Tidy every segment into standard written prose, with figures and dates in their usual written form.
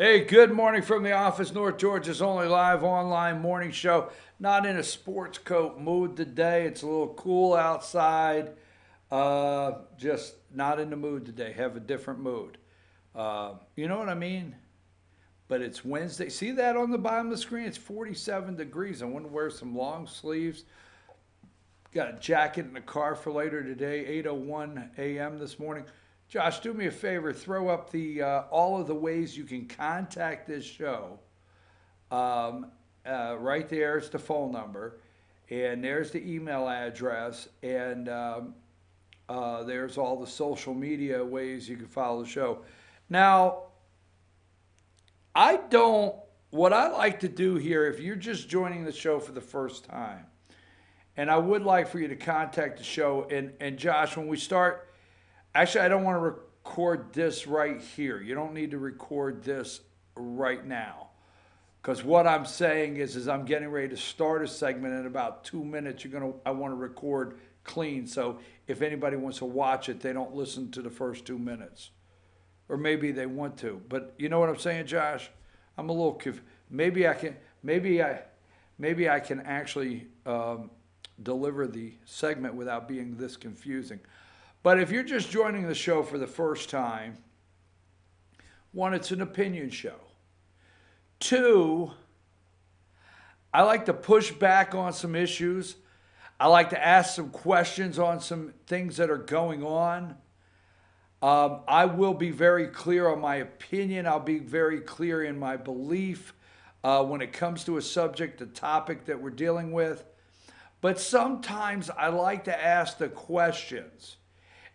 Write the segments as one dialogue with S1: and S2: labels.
S1: Hey, good morning from the office. North Georgia's only live online morning show. Not in a sports coat mood today. It's a little cool outside. Just not in the mood today. Have a different mood. You know what I mean? But it's Wednesday. See that on the bottom of the screen? It's 47 degrees. I want to wear some long sleeves. Got a jacket in the car for later today, 8:01 a.m. this morning. Josh, do me a favor. Throw up the all of the ways you can contact this show. Right there is the phone number, and there's the email address, and there's all the social media ways you can follow the show. Now, I don't. What I like to do here, if you're just joining the show for the first time, and I would like for you to contact the show. And Josh, when we start, actually, I don't want to record this right here. You don't need to record this right now. Because what I'm saying is I'm getting ready to start a segment in about 2 minutes. I want to record clean. So if anybody wants to watch it, they don't listen to the first 2 minutes. Or maybe they want to. But you know what I'm saying, Josh? I'm a little maybe I can actually deliver the segment without being this confusing. But if you're just joining the show for the first time, one, it's an opinion show. Two, I like to push back on some issues. I like to ask some questions on some things that are going on. I will be very clear on my opinion. I'll be very clear in my belief when it comes to a subject, a topic that we're dealing with. But sometimes I like to ask the questions.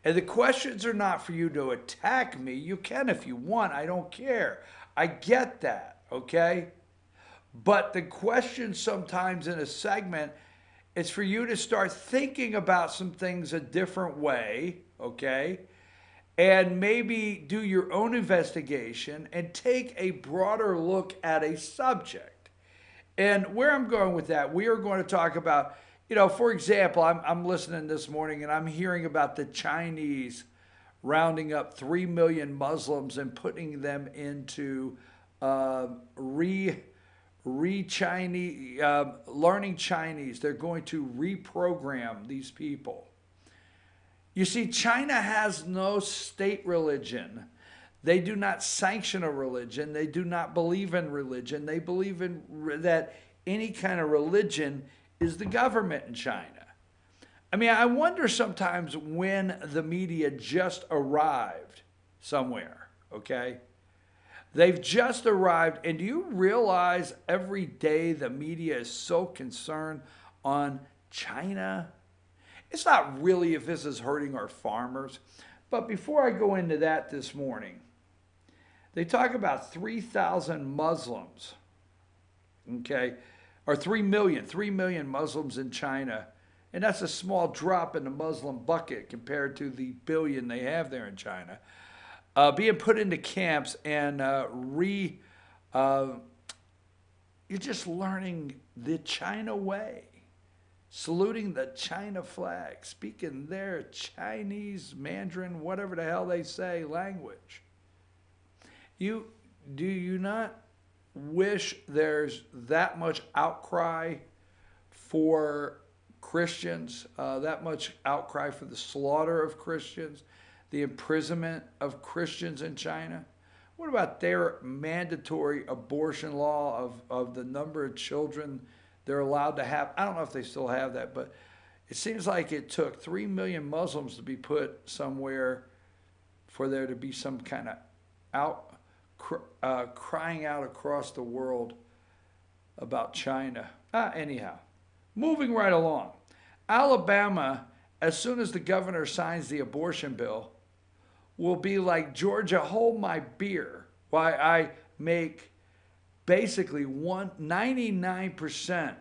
S1: And the questions are not for you to attack me. You can if you want. I don't care. I get that, okay? But the question sometimes in a segment is for you to start thinking about some things a different way, okay? And maybe do your own investigation and take a broader look at a subject. And where I'm going with that, we are going to talk about, for example, I'm listening this morning and I'm hearing about the Chinese rounding up 3 million Muslims and putting them into learning Chinese. They're going to reprogram these people. You see, China has no state religion. They do not sanction a religion. They do not believe in religion. They believe in that any kind of religion is the government in China. I mean, I wonder sometimes when the media just arrived somewhere, okay? They've just arrived, and do you realize every day the media is so concerned on China? It's not really if this is hurting our farmers. But before I go into that this morning, they talk about 3,000 Muslims, okay, or 3 million Muslims in China. And that's a small drop in the Muslim bucket compared to the billion they have there in China. Being put into camps and you're just learning the China way. Saluting the China flag, speaking their Chinese, Mandarin, whatever the hell they say, language. Do you not wish there's that much outcry for Christians, that much outcry for the slaughter of Christians, the imprisonment of Christians in China? What about their mandatory abortion law of the number of children they're allowed to have? I don't know if they still have that, but it seems like it took 3 million Muslims to be put somewhere for there to be some kind of crying out across the world about China. Anyhow, moving right along. Alabama, as soon as the governor signs the abortion bill, will be like, Georgia, hold my beer while I make basically 99%,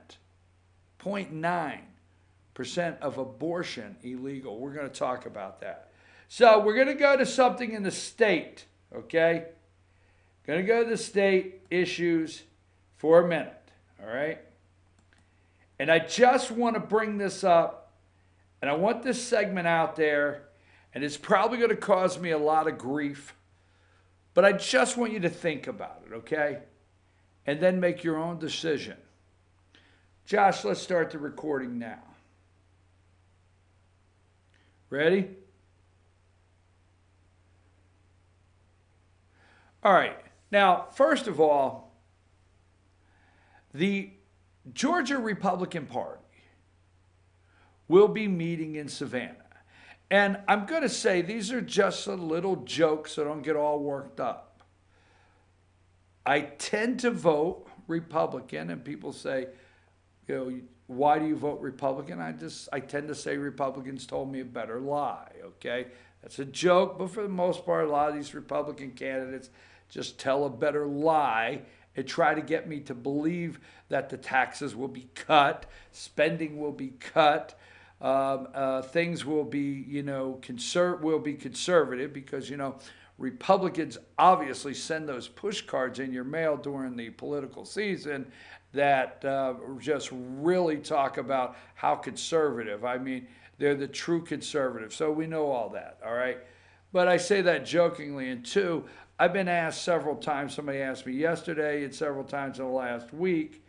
S1: 0.9% of abortion illegal. We're going to talk about that. So we're going to go to something in the state, okay? Going to go to the state issues for a minute, all right? And I just want to bring this up, and I want this segment out there, and it's probably going to cause me a lot of grief. But I just want you to think about it, okay? And then make your own decision. Josh, let's start the recording now. Ready? All right. Now, first of all, the Georgia Republican Party will be meeting in Savannah. And I'm going to say these are just a little jokes, so don't get all worked up. I tend to vote Republican, and people say, why do you vote Republican? I tend to say Republicans told me a better lie, okay? That's a joke, but for the most part, a lot of these Republican candidates just tell a better lie and try to get me to believe that the taxes will be cut, spending will be cut, things will be, will be conservative because, Republicans obviously send those push cards in your mail during the political season that just really talk about how conservative. I mean, they're the true conservative. So we know all that, all right? But I say that jokingly. And two, I've been asked several times, somebody asked me yesterday and several times in the last week,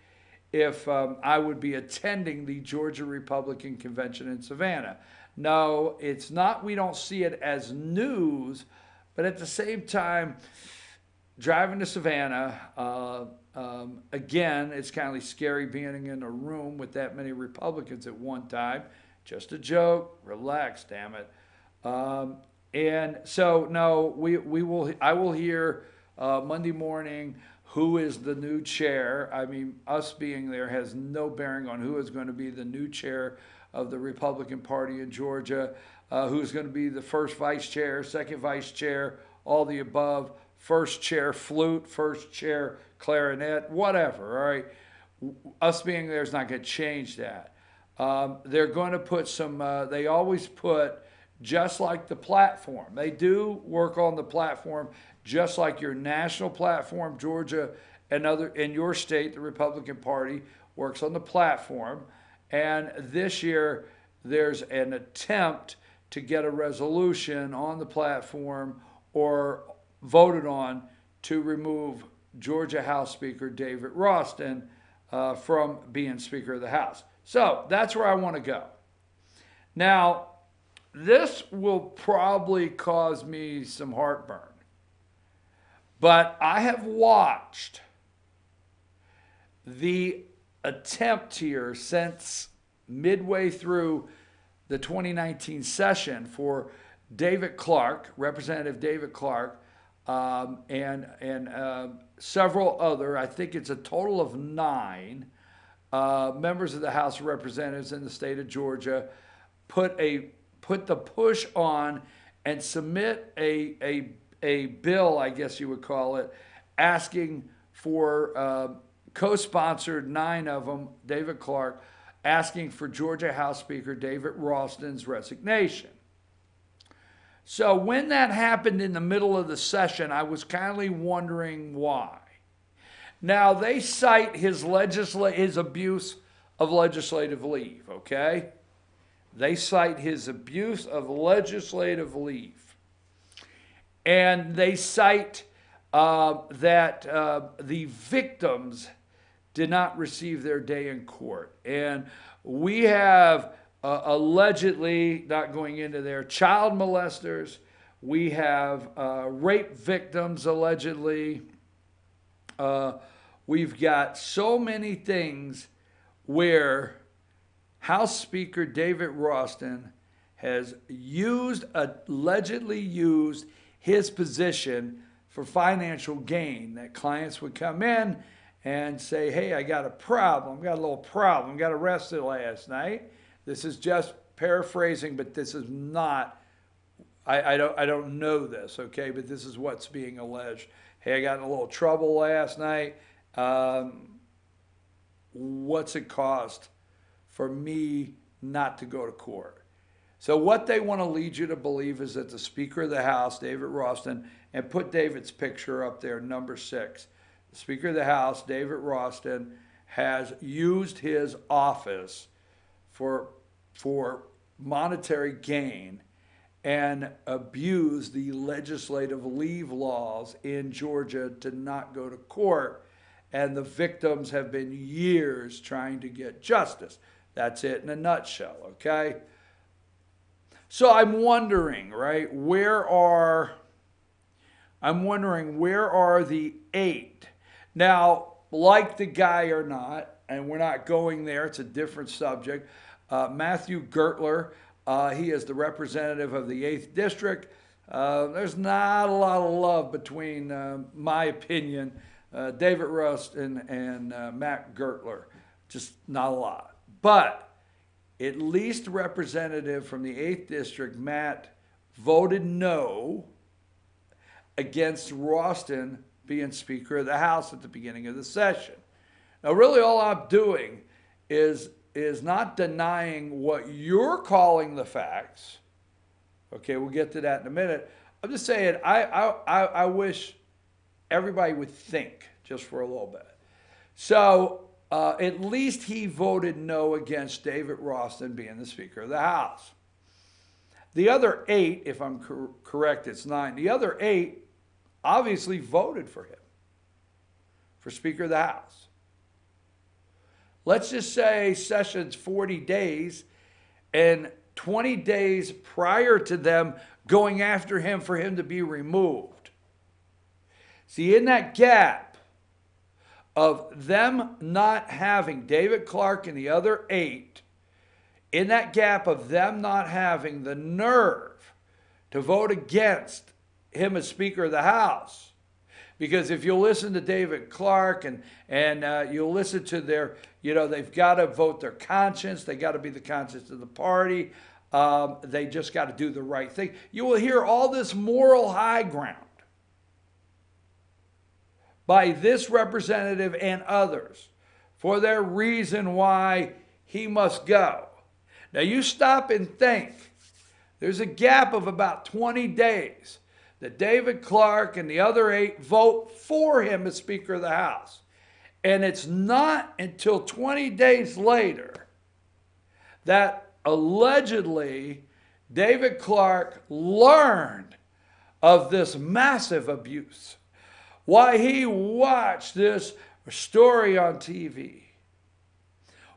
S1: if I would be attending the Georgia Republican Convention in Savannah. No, it's not. We don't see it as news, but at the same time, driving to Savannah, again, it's kind of scary being in a room with that many Republicans at one time. Just a joke. Relax, damn it. And so, no, I will hear Monday morning who is the new chair. I mean, us being there has no bearing on who is going to be the new chair of the Republican Party in Georgia, who's going to be the first vice chair, second vice chair, all the above, first chair flute, first chair clarinet, whatever, all right? Us being there is not going to change that. They're going to put some, they always put, just like the platform. They do work on the platform just like your national platform, Georgia, and in your state, the Republican Party works on the platform. And this year, there's an attempt to get a resolution on the platform or voted on to remove Georgia House Speaker David Ralston from being Speaker of the House. So that's where I want to go. Now, this will probably cause me some heartburn. But I have watched the attempt here since midway through the 2019 session for David Clark, Representative David Clark, and several other, I think it's a total of 9 members of the House of Representatives in the state of Georgia, put the push on and submit a bill, I guess you would call it, asking for co-sponsored 9 of them, David Clark, asking for Georgia House Speaker David Ralston's resignation. So when that happened in the middle of the session, I was kind of wondering why. Now, they cite his abuse of legislative leave, okay? They cite his abuse of legislative leave. And they cite that the victims did not receive their day in court. And we have allegedly, not going into their child molesters, we have rape victims allegedly. We've got so many things where House Speaker David Ralston has allegedly used his position for financial gain, that clients would come in and say, hey, I got a little problem, got arrested last night. This is just paraphrasing, but this is not, I don't know this, okay, but this is what's being alleged. Hey, I got in a little trouble last night. What's it cost for me not to go to court? So what they want to lead you to believe is that the Speaker of the House, David Ralston, and put David's picture up there, number 6. The Speaker of the House, David Ralston, has used his office for monetary gain and abuse the legislative leave laws in Georgia to not go to court. And the victims have been years trying to get justice. That's it in a nutshell, okay? So I'm wondering, right, I'm wondering where are the 8? Now, like the guy or not, and we're not going there, it's a different subject. Matthew Gertler, he is the representative of the 8th District. There's not a lot of love between, my opinion, David Rust and Matt Gertler. Just not a lot. But at least representative from the 8th District, Matt, voted no against Ralston being Speaker of the House at the beginning of the session. Now, really all I'm doing is not denying what you're calling the facts. Okay, we'll get to that in a minute. I'm just saying I wish everybody would think just for a little bit. So at least he voted no against David Ralston being the Speaker of the House. The other 8, if I'm correct, it's 9. The other 8 obviously voted for him for Speaker of the House. Let's just say session's 40 days, and 20 days prior to them going after him for him to be removed. See, in that gap of them not having David Clark and the other 8, in that gap of them not having the nerve to vote against him as Speaker of the House, because if you listen to David Clark and you'll listen to their, they've got to vote their conscience. They got to be the conscience of the party. They just got to do the right thing. You will hear all this moral high ground by this representative and others for their reason why he must go. Now you stop and think. There's a gap of about 20 days that David Clark and the other 8 vote for him as Speaker of the House. And it's not until 20 days later that allegedly David Clark learned of this massive abuse. Why he watched this story on TV.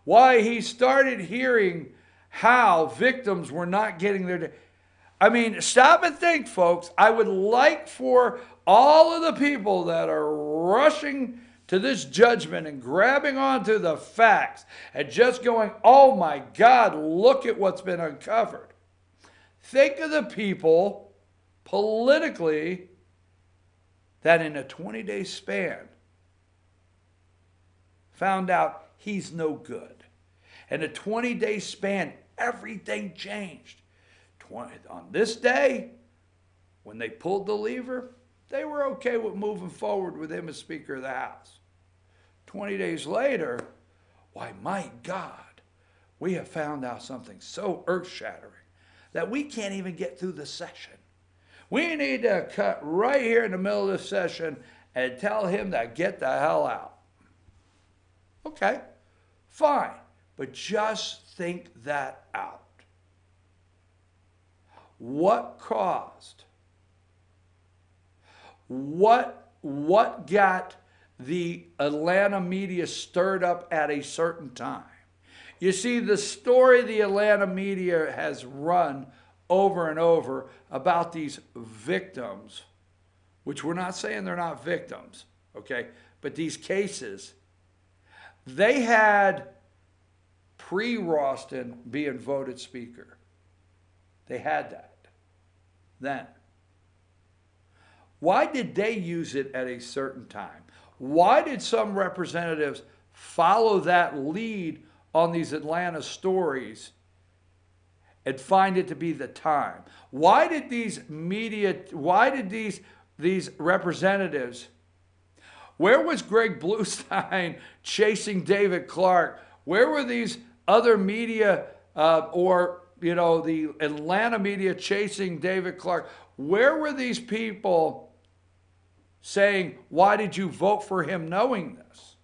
S1: Why he started hearing how victims were not getting their... I mean, stop and think, folks. I would like for all of the people that are rushing to this judgment and grabbing onto the facts and just going, oh my God, look at what's been uncovered. Think of the people politically that in a 20-day span found out he's no good. In a 20-day span, everything changed. On this day, when they pulled the lever, they were okay with moving forward with him as Speaker of the House. 20 days later, why, my God, we have found out something so earth-shattering that we can't even get through the session. We need to cut right here in the middle of the session and tell him to get the hell out. Okay, fine, but just think that out. What caused? What got the Atlanta media stirred up at a certain time? You see, the story the Atlanta media has run over and over about these victims, which we're not saying they're not victims, okay? But these cases, they had pre-Ralston being voted Speaker. They had that then. Why did they use it at a certain time? Why did some representatives follow that lead on these Atlanta stories and find it to be the time? Why did these representatives, where was Greg Bluestein chasing David Clark? Where were these other media the Atlanta media chasing David Clark? Where were these people saying, why did you vote for him knowing this?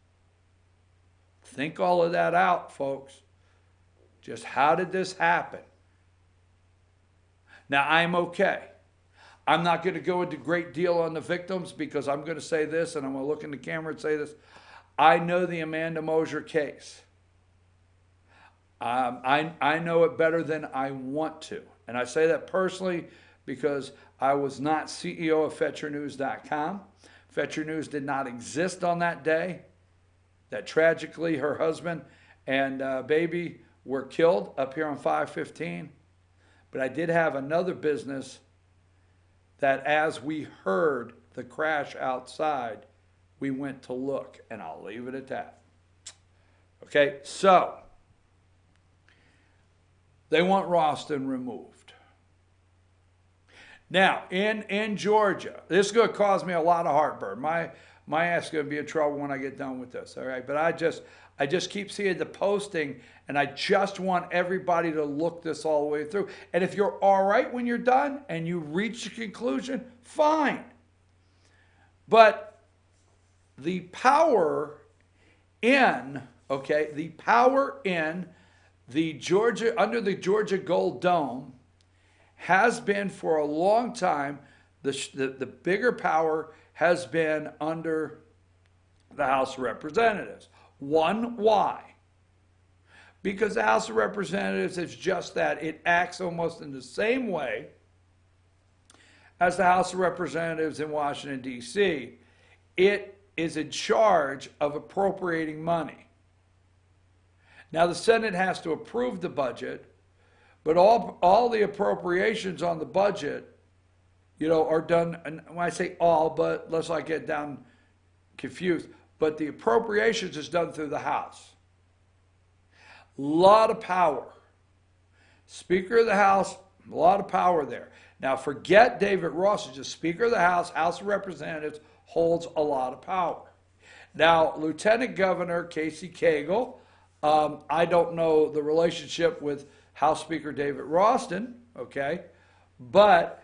S1: Think all of that out, folks. Just how did this happen? Now, I'm okay. I'm not going to go into great deal on the victims because I'm going to say this, and I'm going to look in the camera and say this. I know the Amanda Mosier case. I know it better than I want to. And I say that personally because I was not CEO of FetcherNews.com. Fetcher News did not exist on that day that tragically her husband and baby were killed up here on 515. But I did have another business that as we heard the crash outside, we went to look, and I'll leave it at that. Okay, so they want Ralston removed. Now, in Georgia, this is going to cause me a lot of heartburn. My ass is going to be in trouble when I get done with this, all right? But I just keep seeing the posting, and I just want everybody to look this all the way through. And if you're all right when you're done and you reach a conclusion, fine. But the power in, okay, the power in the Georgia, under the Georgia Gold Dome has been for a long time, the bigger power has been under the House of Representatives. One, why? Because the House of Representatives is just that. It acts almost in the same way as the House of Representatives in Washington, D.C. It is in charge of appropriating money. Now, the Senate has to approve the budget, but all the appropriations on the budget, you know, are done, and when I say all, but let's not get down confused, but the appropriations is done through the House. A lot of power. Speaker of the House, a lot of power there. Now, forget David Ross, just Speaker of the House, House of Representatives holds a lot of power. Now, Lieutenant Governor Casey Cagle, I don't know the relationship with House Speaker David Ralston, okay, but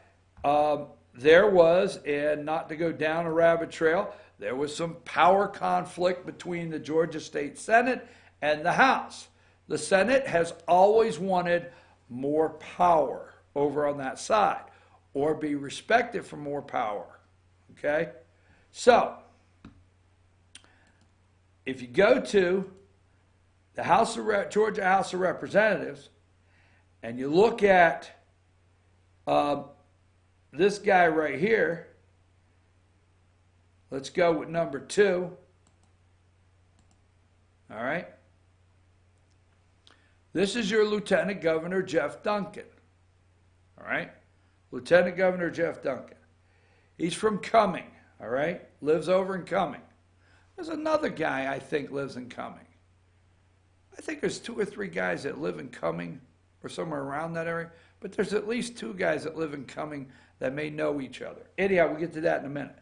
S1: there was, and not to go down a rabbit trail, there was some power conflict between the Georgia State Senate and the House. The Senate has always wanted more power over on that side, or be respected for more power, okay? So, if you go to the Georgia House of Representatives, and you look at this guy right here, let's go with number 2, all right? This is your Lieutenant Governor Jeff Duncan, all right? Lieutenant Governor Jeff Duncan. He's from Cumming, all right? Lives over in Cumming. There's another guy I think lives in Cumming. I think there's 2 or 3 guys that live in Cumming or somewhere around that area, but there's at least 2 guys that live in Cumming that may know each other. Anyhow, we'll get to that in a minute.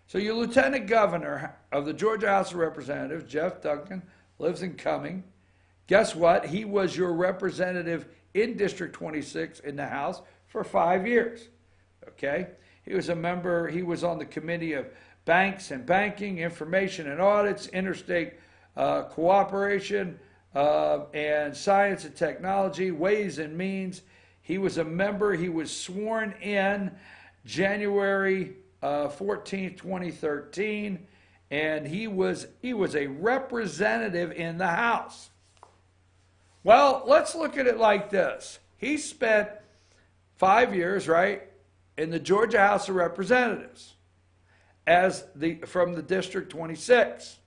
S1: So your Lieutenant Governor of the Georgia House of Representatives, Jeff Duncan, lives in Cumming. Guess what? He was your representative in District 26 in the House for 5 years, okay? He was a member, he was on the Committee of Banks and Banking, Information and Audits, Interstate Cooperation, and Science and Technology, Ways and Means. He was a member, he was sworn in January 14th, 2013, and he was a representative in the House. Well, let's look at it like this. He spent 5 years, right, in the Georgia House of Representatives from the District 26.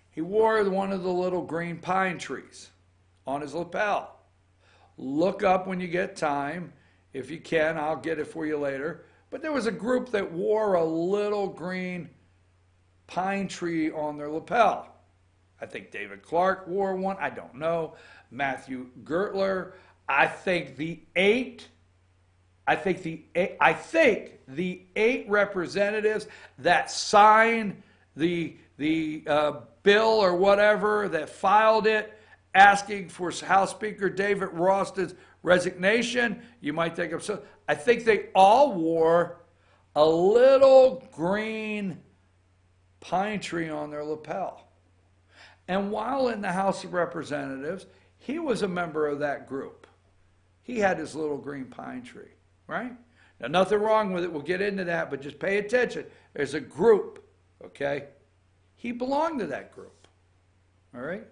S1: He wore one of the little green pine trees on his lapel. Look up when you get time. If you can, I'll get it for you later. But there was a group that wore a little green pine tree on their lapel. I think David Clark wore one. I don't know. Matthew Gertler. I think the eight representatives that signed the bill or whatever that filed it asking for House Speaker David Ralston's resignation. You might think of so. I think they all wore a little green pine tree on their lapel. And while in the House of Representatives, he was a member of that group. He had his little green pine tree, right? Now, nothing wrong with it. We'll get into that, but just pay attention. There's a group, okay? He belonged to that group, all right?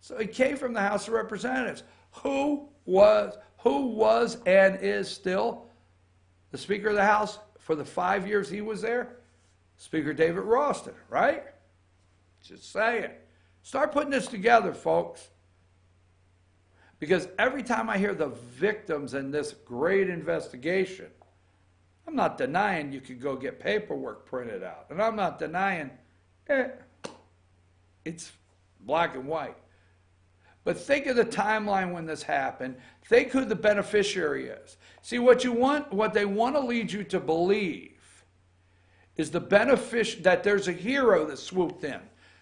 S1: So he came from the House of Representatives. Who was and is still the Speaker of the House for the 5 years he was there? Speaker David Ralston, right? Just saying. Start putting this together, folks. Because every time I hear the victims in this great investigation, I'm not denying you could go get paperwork printed out. And I'm not denying it's black and white. But think of the timeline when this happened. Think who the beneficiary is. See, what they want to lead you to believe is that there's a hero that swooped in.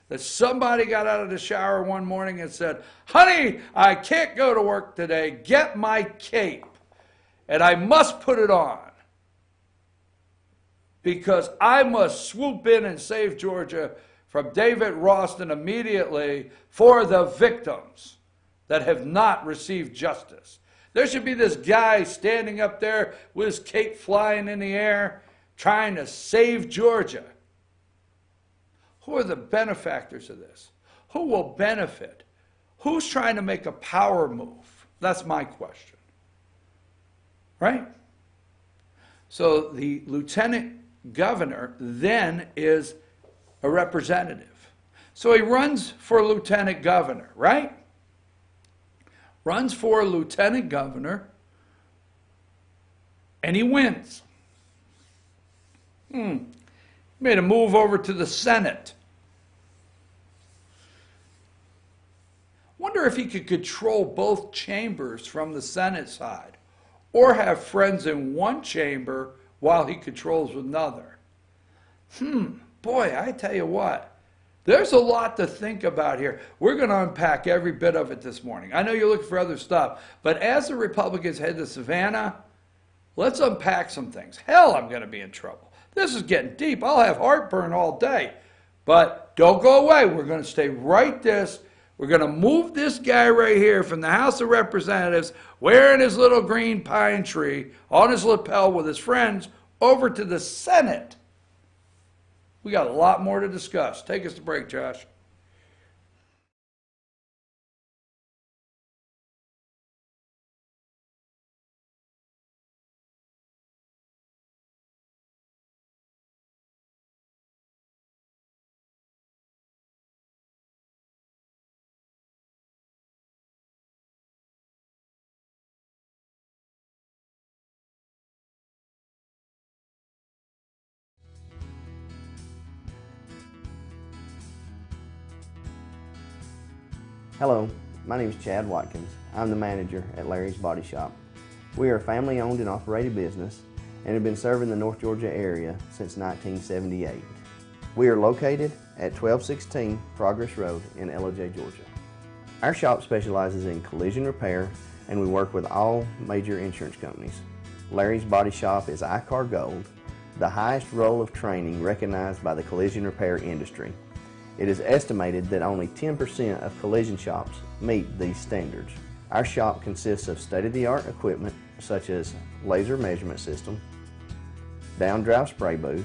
S1: That somebody got out of the shower one morning and said, honey, I can't go to work today. Get my cape. And I must put it on. Because I must swoop in and save Georgia from David Ralston immediately for the victims that have not received justice. There should be this guy standing up there with his cape flying in the air trying to save Georgia. Who are the benefactors of this? Who will benefit? Who's trying to make a power move? That's my question. Right? So the lieutenant governor then is a representative. So he runs for lieutenant governor, right? Runs for lieutenant governor, and he wins. Made a move over to the Senate. Wonder if he could control both chambers from the Senate side, or have friends in one chamber while he controls another. Boy, I tell you what, there's a lot to think about here. We're going to unpack every bit of it this morning. I know you're looking for other stuff, but as the Republicans head to Savannah, let's unpack some things. Hell, I'm going to be in trouble. This is getting deep. I'll have heartburn all day. But don't go away. We're going to stay right this. We're going to move this guy right here from the House of Representatives wearing his little green pine tree on his lapel with his friends over to the Senate. We got a lot more to discuss. Take us to break, Josh.
S2: Hello, my name is Chad Watkins. I'm the manager at Larry's Body Shop. We are a family-owned and operated business and have been serving the North Georgia area since 1978. We are located at 1216 Progress Road in LOJ, Georgia. Our shop specializes in collision repair and we work with all major insurance companies. Larry's Body Shop is ICAR Gold, the highest role of training recognized by the collision repair industry. It is estimated that only 10% of collision shops meet these standards. Our shop consists of state-of-the-art equipment such as laser measurement system, down-drive spray booth,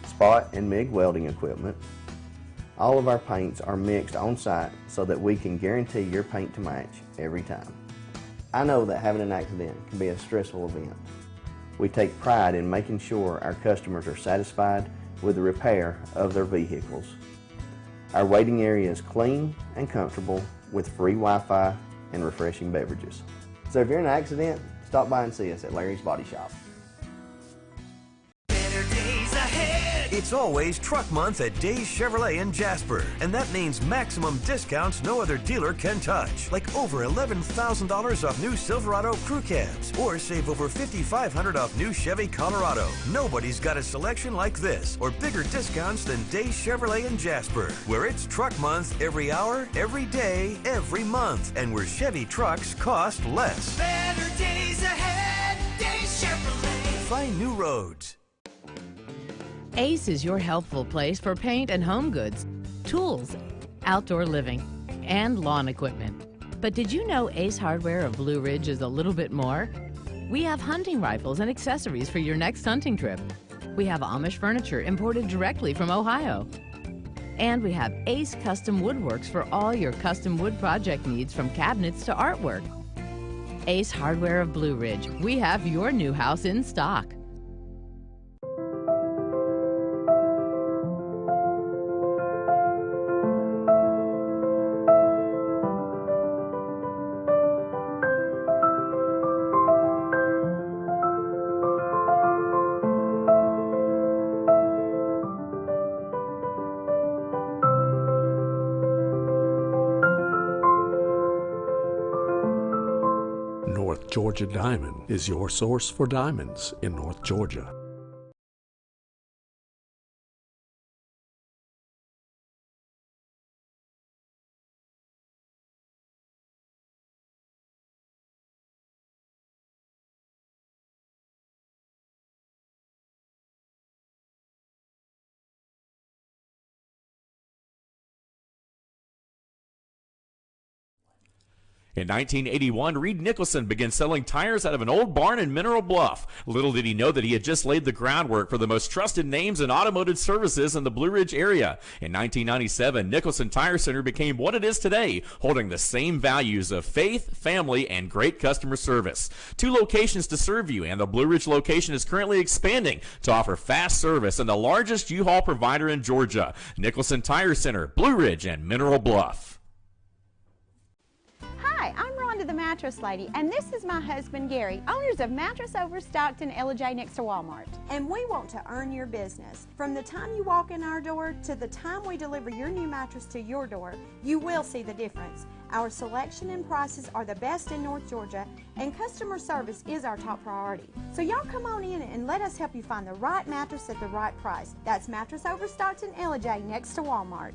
S2: spot and MIG welding equipment. All of our paints are mixed on-site so that we can guarantee your paint to match every time. I know that having an accident can be a stressful event. We take pride in making sure our customers are satisfied with the repair of their vehicles. Our waiting area is clean and comfortable with free Wi-Fi and refreshing beverages. So if you're in an accident, stop by and see us at Larry's Body Shop.
S3: It's always Truck Month at Days Chevrolet in Jasper, and that means maximum discounts no other dealer can touch, like over $11,000 off new Silverado crew cabs, or save over $5,500 off new Chevy Colorado. Nobody's got a selection like this, or bigger discounts than Days Chevrolet in Jasper, where it's Truck Month every hour, every day, every month, and where Chevy trucks cost less.
S4: Better days ahead, Days Chevrolet.
S3: Find new roads.
S5: Ace is your healthful place for paint and home goods, tools, outdoor living, and lawn equipment. But did you know Ace Hardware of Blue Ridge is a little bit more? We have hunting rifles and accessories for your next hunting trip. We have Amish furniture imported directly from Ohio. And we have Ace Custom Woodworks for all your custom wood project needs, from cabinets to artwork. Ace Hardware of Blue Ridge. We have your new house in stock.
S6: North Georgia Diamond is your source for diamonds in North Georgia.
S7: In 1981, Reed Nicholson began selling tires out of an old barn in Mineral Bluff. Little did he know that he had just laid the groundwork for the most trusted names in automotive services in the Blue Ridge area. In 1997, Nicholson Tire Center became what it is today, holding the same values of faith, family, and great customer service. 2 locations to serve you, and the Blue Ridge location is currently expanding to offer fast service and the largest U-Haul provider in Georgia. Nicholson Tire Center, Blue Ridge, and Mineral Bluff.
S8: Hi, I'm Rhonda the Mattress Lady, and this is my husband Gary, owners of Mattress Overstocked in LJ next to Walmart.
S9: And we want to earn your business. From the time you walk in our door to the time we deliver your new mattress to your door, you will see the difference. Our selection and prices are the best in North Georgia, and customer service is our top priority. So y'all come on in and let us help you find the right mattress at the right price. That's Mattress Overstocked in LJ next to Walmart.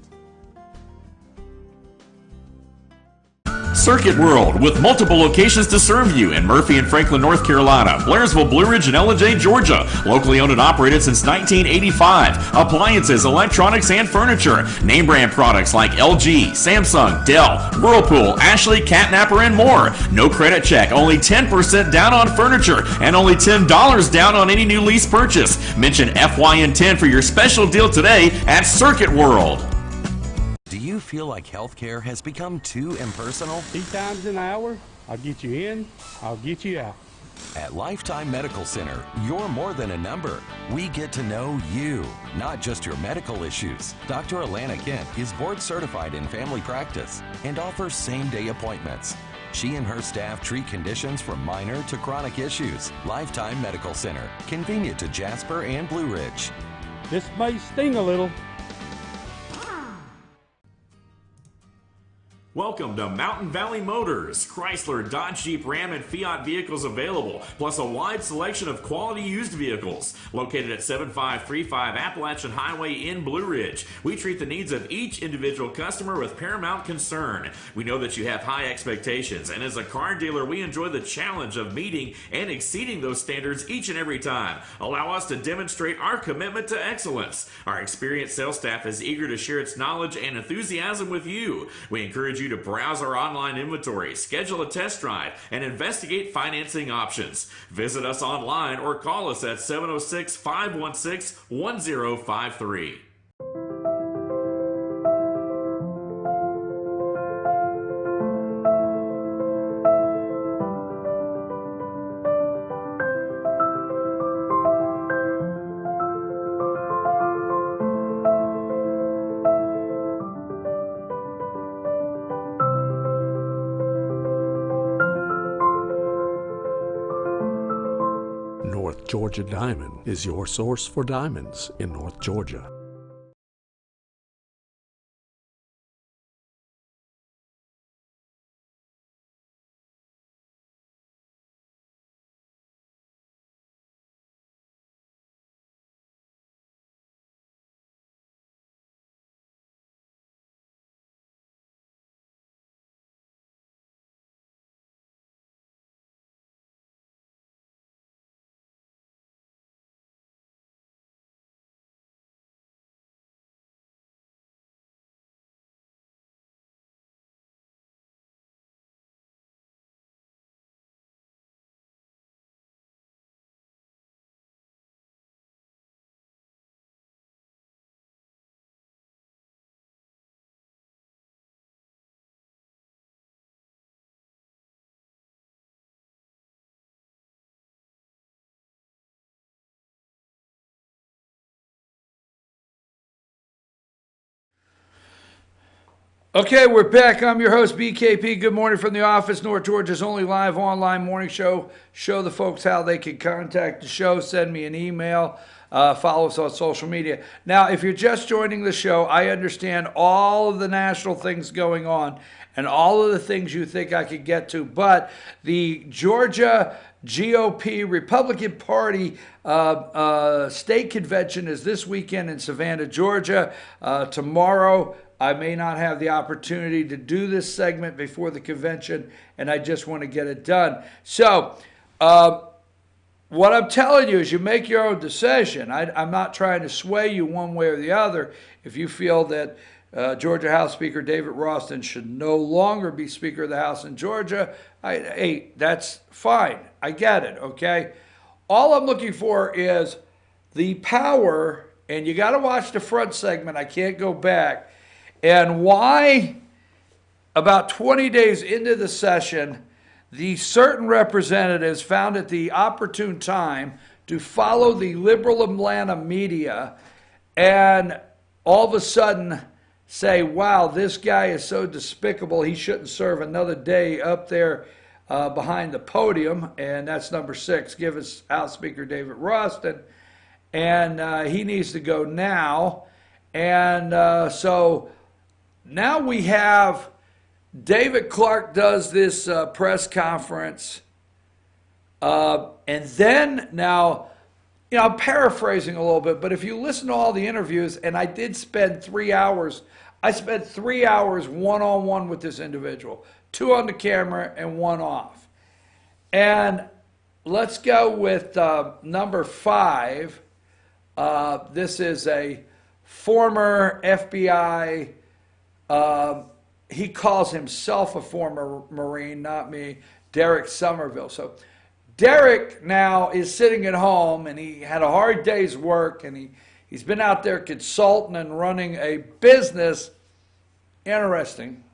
S7: Circuit World, with multiple locations to serve you in Murphy and Franklin, North Carolina, Blairsville, Blue Ridge, and Ellijay, Georgia. Locally owned and operated since 1985. Appliances, electronics, and furniture. Name brand products like LG, Samsung, Dell, Whirlpool, Ashley, Catnapper, and more. No credit check, only 10% down on furniture, and only $10 down on any new lease purchase. Mention FYN10 for your special deal today at Circuit World.
S3: Do you feel like healthcare has become too impersonal?
S10: 3 times an hour, I'll get you in, I'll get you out.
S3: At Lifetime Medical Center, you're more than a number. We get to know you, not just your medical issues. Dr. Alana Kent is board certified in family practice and offers same-day appointments. She and her staff treat conditions from minor to chronic issues. Lifetime Medical Center, convenient to Jasper and Blue Ridge.
S10: This may sting a little.
S7: Welcome to Mountain Valley Motors. Chrysler, Dodge, Jeep, Ram, and Fiat vehicles available, plus a wide selection of quality used vehicles. Located at 7535 Appalachian Highway in Blue Ridge, we treat the needs of each individual customer with paramount concern. We know that you have high expectations, and as a car dealer, we enjoy the challenge of meeting and exceeding those standards each and every time. Allow us to demonstrate our commitment to excellence. Our experienced sales staff is eager to share its knowledge and enthusiasm with you. We encourage you to browse our online inventory, schedule a test drive, and investigate financing options. Visit us online or call us at 706-516-1053.
S6: North Georgia Diamond is your source for diamonds in North Georgia.
S1: Okay, we're back. I'm your host, BKP. Good morning from the office. North Georgia's only live online morning show. Show the folks how they can contact the show. Send me an email. Follow us on social media. Now, if you're just joining the show, I understand all of the national things going on and all of the things you think I could get to, but the Georgia GOP Republican Party state convention is this weekend in Savannah, Georgia. Tomorrow, I may not have the opportunity to do this segment before the convention, and I just want to get it done. So, what I'm telling you is you make your own decision. I'm not trying to sway you one way or the other. If you feel that Georgia House Speaker David Ralston should no longer be Speaker of the House in Georgia, hey, that's fine. I get it, okay? All I'm looking for is the power, and you got to watch the front segment. I can't go back. And why, about 20 days into the session, the certain representatives found it the opportune time to follow the liberal Atlanta media and all of a sudden say, wow, this guy is so despicable, he shouldn't serve another day up there behind the podium. And that's number 6, give us House Speaker David Ralston. And he needs to go now. And so now we have David Clark does this press conference. And then now, you know, I'm paraphrasing a little bit, but if you listen to all the interviews, and I did spend 3 hours, I spent 3 hours one-on-one with this individual, 2 on the camera and 1 off. And let's go with number 5. This is a former FBI, he calls himself a former Marine, not me, Derek Somerville. So Derek now is sitting at home, and he had a hard day's work, and he's been out there consulting and running a business. Interesting.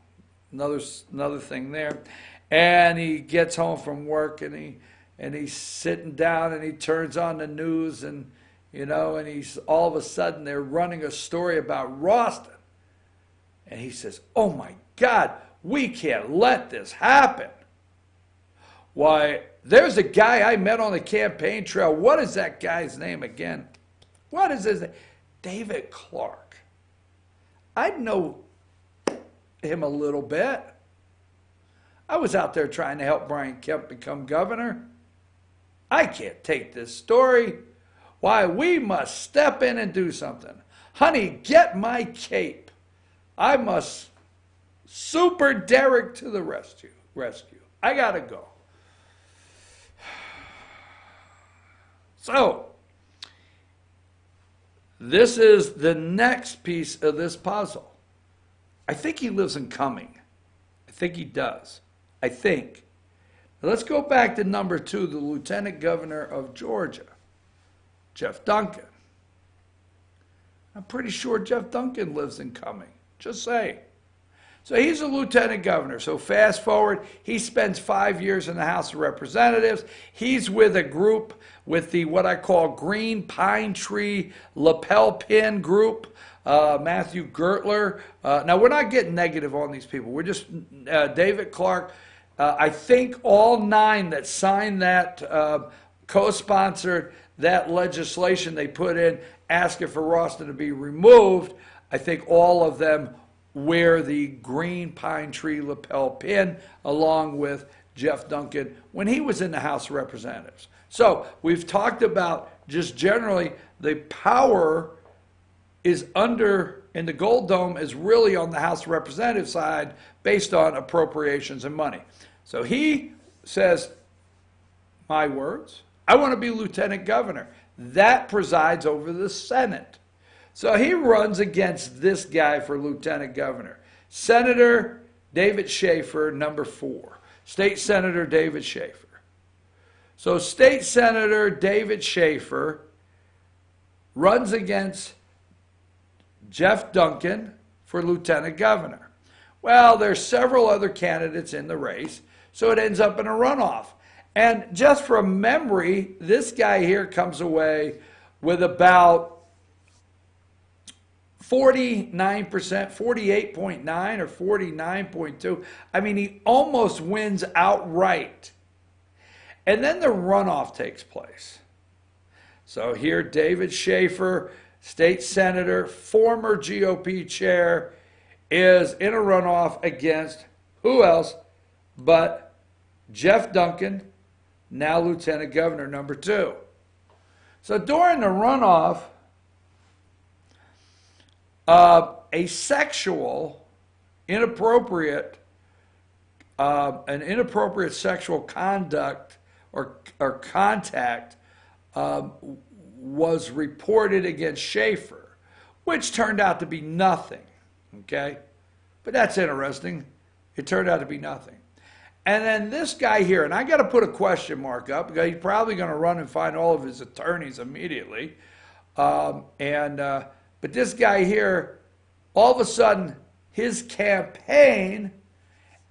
S1: Another thing there. And he gets home from work, and he's sitting down, and he turns on the news, and you know, and he's all of a sudden they're running a story about Ralston. And he says, oh my God, we can't let this happen. Why, there's a guy I met on the campaign trail. What is that guy's name again? What is his name? David Clark. I know him a little bit. I was out there trying to help Brian Kemp become governor. I can't take this story. Why, we must step in and do something. Honey, get my cape. I must super Derek to the rescue. I got to go. So, this is the next piece of this puzzle. I think he lives in Cumming. I think he does. I think. Now let's go back to number 2, the Lieutenant Governor of Georgia, Jeff Duncan. I'm pretty sure Jeff Duncan lives in Cumming. Just saying. So he's a lieutenant governor. So fast forward, he spends 5 years in the House of Representatives. He's with a group, with the what I call Green Pine Tree Lapel Pin Group. Matthew Gertler. Now, we're not getting negative on these people. We're just, David Clark, I think all 9 that signed that, co-sponsored that legislation they put in asking for Ralston to be removed, I think all of them wear the green pine tree lapel pin along with Jeff Duncan when he was in the House of Representatives. So we've talked about just generally the power is under, in the Gold Dome, is really on the House of Representatives side based on appropriations and money. So he says, my words, I want to be lieutenant governor. That presides over the Senate. So he runs against this guy for lieutenant governor. Senator David Schaefer, number 4. State Senator David Schaefer. So State Senator David Schaefer runs against Jeff Duncan for lieutenant governor. Well, there's several other candidates in the race, so it ends up in a runoff. And just from memory, this guy here comes away with about 49%, 48.9 or 49.2. I mean, he almost wins outright. And then the runoff takes place. So here, David Schaefer, state senator, former GOP chair, is in a runoff against who else but Jeff Duncan, now lieutenant governor number 2. So during the runoff, a sexual, inappropriate, an inappropriate sexual conduct or contact was reported against Schaefer, which turned out to be nothing. Okay, but that's interesting. It turned out to be nothing. And then this guy here, and I got to put a question mark up because he's probably going to run and find all of his attorneys immediately. But this guy here, all of a sudden, his campaign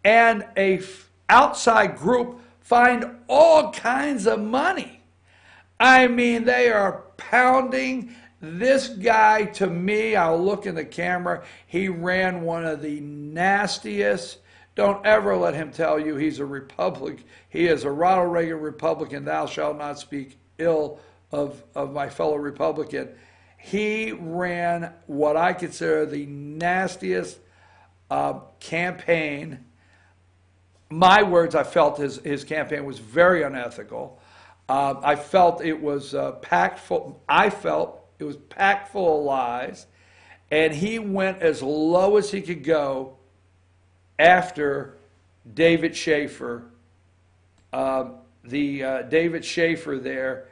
S1: and a outside group find all kinds of money. I mean, they are pounding this guy. To me, I'll look in the camera, he ran one of the nastiest. Don't ever let him tell you he's a Republican. He is a Ronald Reagan Republican. Thou shalt not speak ill of my fellow Republican. He ran what I consider the nastiest campaign. My words, I felt his campaign was very unethical. I felt it was packed full. I felt it was packed full of lies, and he went as low as he could go after David Schaefer, David Schaefer there,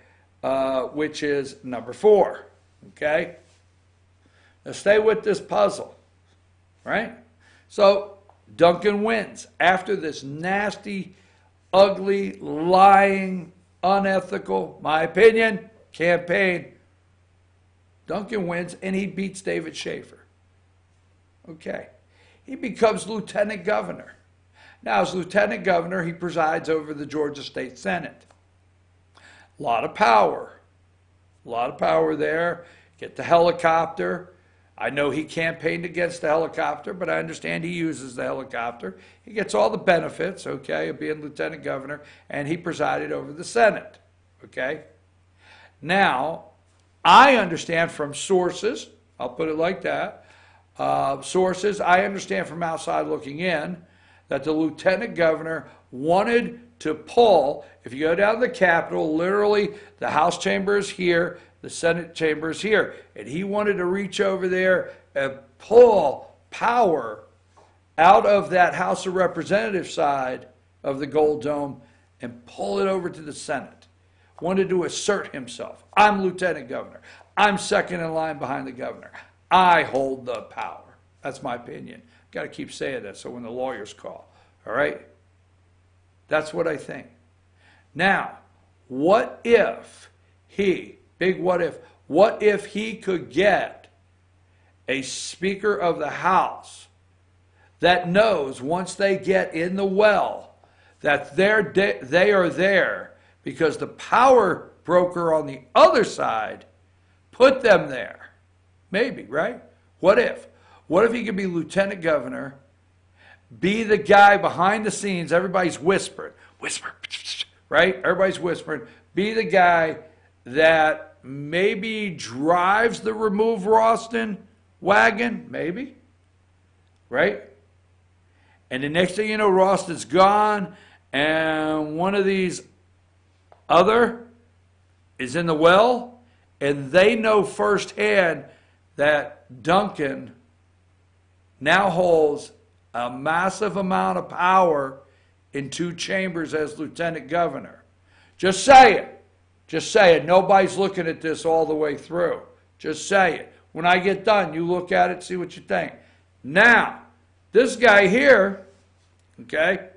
S1: which is number 4. Okay? Now stay with this puzzle, right? So Duncan wins after this nasty, ugly, lying, unethical, my opinion, campaign. Duncan wins and he beats David Schaefer. Okay. He becomes lieutenant governor. Now, as lieutenant governor, he presides over the Georgia State Senate. A lot of power. A lot of power there. Get the helicopter. I know he campaigned against the helicopter, but I understand he uses the helicopter. He gets all the benefits, okay, of being lieutenant governor, and he presided over the Senate, okay? Now, I understand from sources, I'll put it like that, sources, I understand from outside looking in, that the lieutenant governor wanted to pull, if you go down to the Capitol, literally the House chamber is here, the Senate chamber is here, and he wanted to reach over there and pull power out of that House of Representatives side of the Gold Dome and pull it over to the Senate. Wanted to assert himself. I'm lieutenant governor. I'm second in line behind the governor. I hold the power. That's my opinion. Got to keep saying that so when the lawyers call. All right? That's what I think. Now, what if he, big what if he could get a Speaker of the House that knows once they get in the well that they are there because the power broker on the other side put them there? Maybe, right? What if? What if he could be lieutenant governor, be the guy behind the scenes, everybody's whispering, right? Everybody's whispering. Be the guy that maybe drives the remove Ralston wagon, maybe, right? And the next thing you know, Ralston's gone, and one of these other is in the well, and they know firsthand that Duncan now holds a massive amount of power in 2 chambers as lieutenant governor. Just say it. Just say it. Nobody's looking at this all the way through. Just say it. When I get done, you look at it, see what you think. Now, this guy here, okay,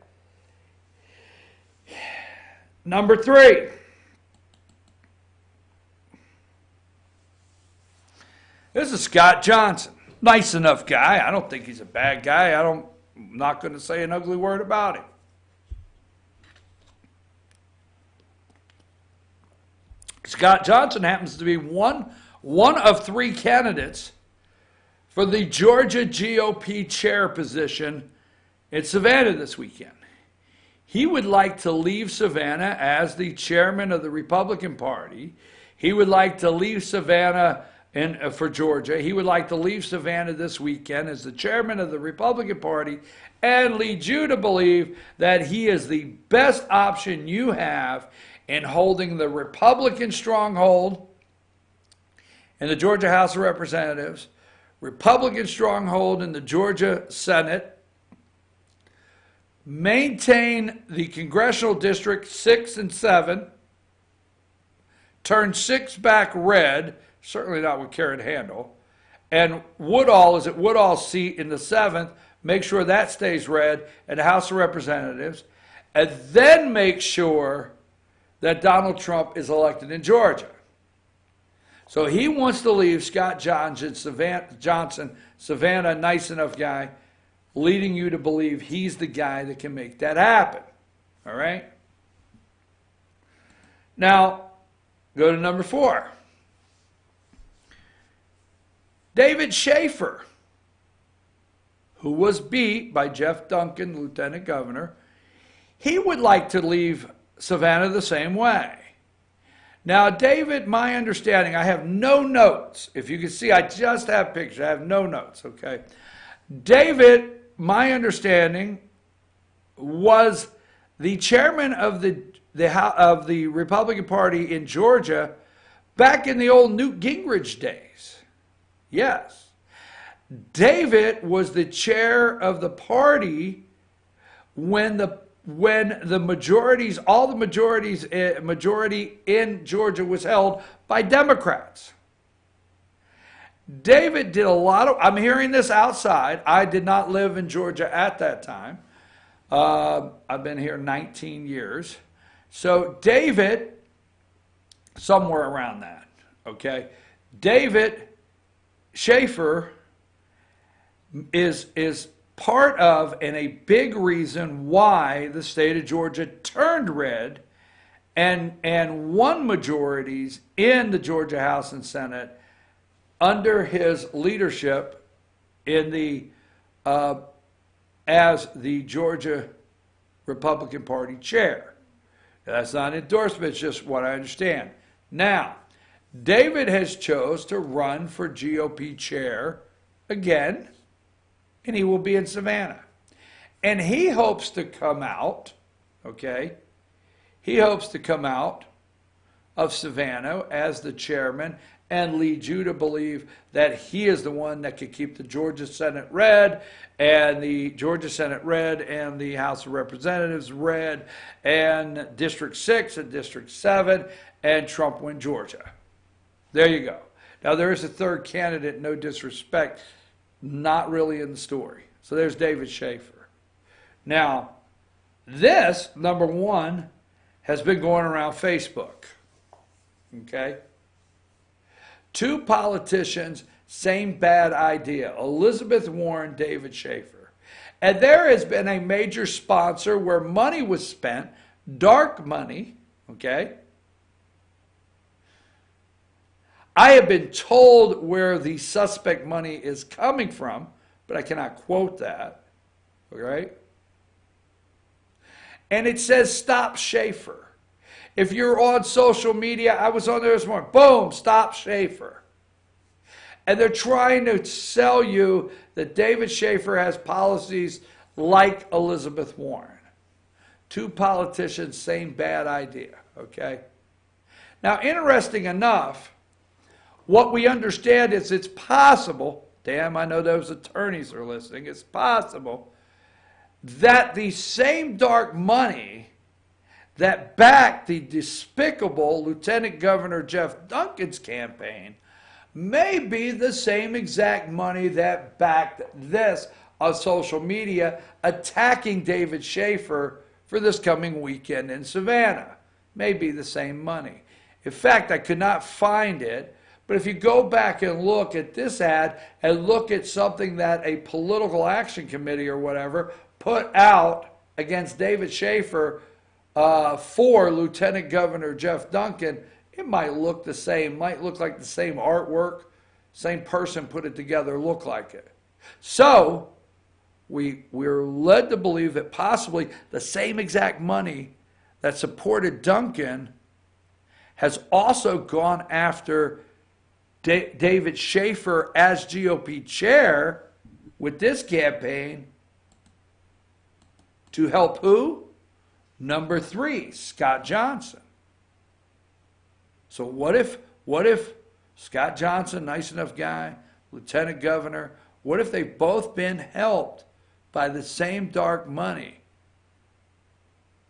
S1: number 3. This is Scott Johnson. Nice enough guy. I don't think he's a bad guy. I'm not going to say an ugly word about him. Scott Johnson happens to be one of 3 candidates for the Georgia GOP chair position in Savannah this weekend. He would like to leave Savannah as the chairman of the Republican Party. He would like to leave Savannah for Georgia. He would like to leave Savannah this weekend as the chairman of the Republican Party and lead you to believe that he is the best option you have in holding the Republican stronghold in the Georgia House of Representatives, Republican stronghold in the Georgia Senate, maintain the congressional district 6 and 7, turn 6 back red, certainly not with Karen Handel, and Woodall is at Woodall's seat in the 7th, make sure that stays red in the House of Representatives, and then make sure that Donald Trump is elected in Georgia. So he wants to leave Scott Johnson, Savannah, nice enough guy, leading you to believe he's the guy that can make that happen. All right? Now, go to number 4. David Schaefer, who was beat by Jeff Duncan, lieutenant governor, he would like to leave Savannah the same way. Now, David, my understanding, I have no notes. If you can see, I just have pictures. I have no notes, okay? David, my understanding, was the chairman of the Republican Party in Georgia back in the old Newt Gingrich days. Yes. David was the chair of the party when the majority in Georgia was held by Democrats. David did a lot of, I'm hearing this outside. I did not live in Georgia at that time. I've been here 19 years. So David, somewhere around that, okay? David Schaefer is part of and a big reason why the state of Georgia turned red and won majorities in the Georgia House and Senate under his leadership in the as the Georgia Republican Party chair. That's not an endorsement, it's just what I understand. Now, David has chose to run for GOP chair again, and he will be in Savannah. And he hopes to come out, okay? He hopes to come out of Savannah as the chairman and lead you to believe that he is the one that could keep the Georgia Senate red and the Georgia Senate red and the House of Representatives red and District 6 and District 7 and Trump win Georgia. There you go. Now there is a third candidate, no disrespect, not really in the story. So there's David Schaefer. Now, this, number 1, has been going around Facebook. Okay? 2 politicians, same bad idea. Elizabeth Warren, David Schaefer. And there has been a major sponsor where money was spent, dark money, okay? I have been told where the suspect money is coming from, but I cannot quote that, okay? And it says, stop Schaefer. If you're on social media, I was on there this morning, boom, stop Schaefer. And they're trying to sell you that David Schaefer has policies like Elizabeth Warren. 2 politicians, same bad idea, okay? Now, interesting enough, what we understand is it's possible, damn, I know those attorneys are listening, it's possible that the same dark money that backed the despicable Lieutenant Governor Jeff Duncan's campaign may be the same exact money that backed this on social media attacking David Schaefer for this coming weekend in Savannah. May be the same money. In fact, I could not find it, but if you go back and look at this ad and look at something that a political action committee or whatever put out against David Schaefer for Lieutenant Governor Jeff Duncan, it might look the same, might look like the same artwork. same person put it together look like it. So we're led to believe that possibly the same exact money that supported Duncan has also gone after David Schaefer as GOP chair with this campaign to help who? Number 3, Scott Johnson. So what if Scott Johnson, nice enough guy, lieutenant governor, what if they've both been helped by the same dark money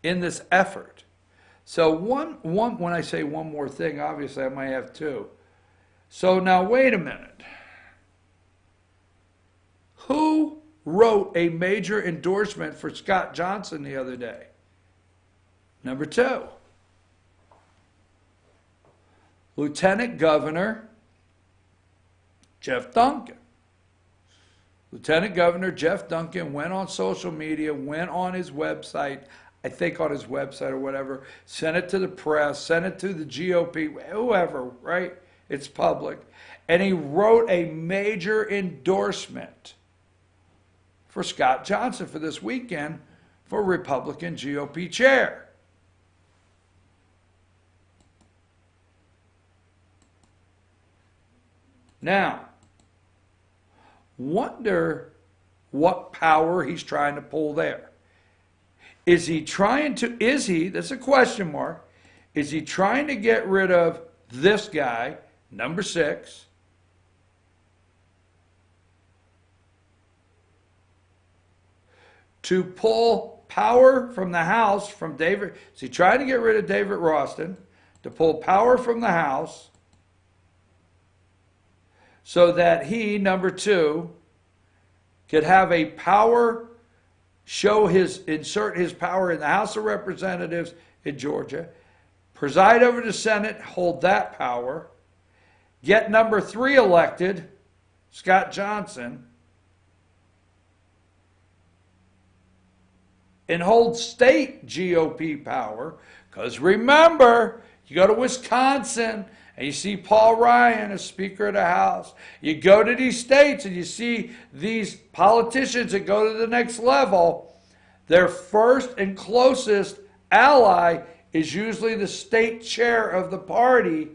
S1: in this effort? So one when I say one more thing, obviously I might have two. So now wait a minute. Who wrote a major endorsement for Scott Johnson the other day? Number 2. Lieutenant Governor Jeff Duncan. Lieutenant Governor Jeff Duncan went on social media, went on his website, I think on his website or whatever, sent it to the press, sent it to the GOP, whoever, right? It's public. And he wrote a major endorsement for Scott Johnson for this weekend for Republican GOP chair. Now, wonder what power he's trying to pull there. That's a question mark, is he trying to get rid of this guy, number 6, to pull power from the House from David? Is he trying to get rid of David Ralston to pull power from the House so that he, number 2, could have a power, insert his power in the House of Representatives in Georgia, preside over the Senate, hold that power, get number 3 elected, Scott Johnson, and hold state GOP power. Because remember, you go to Wisconsin and you see Paul Ryan as Speaker of the House. You go to these states and you see these politicians that go to the next level. Their first and closest ally is usually the state chair of the party.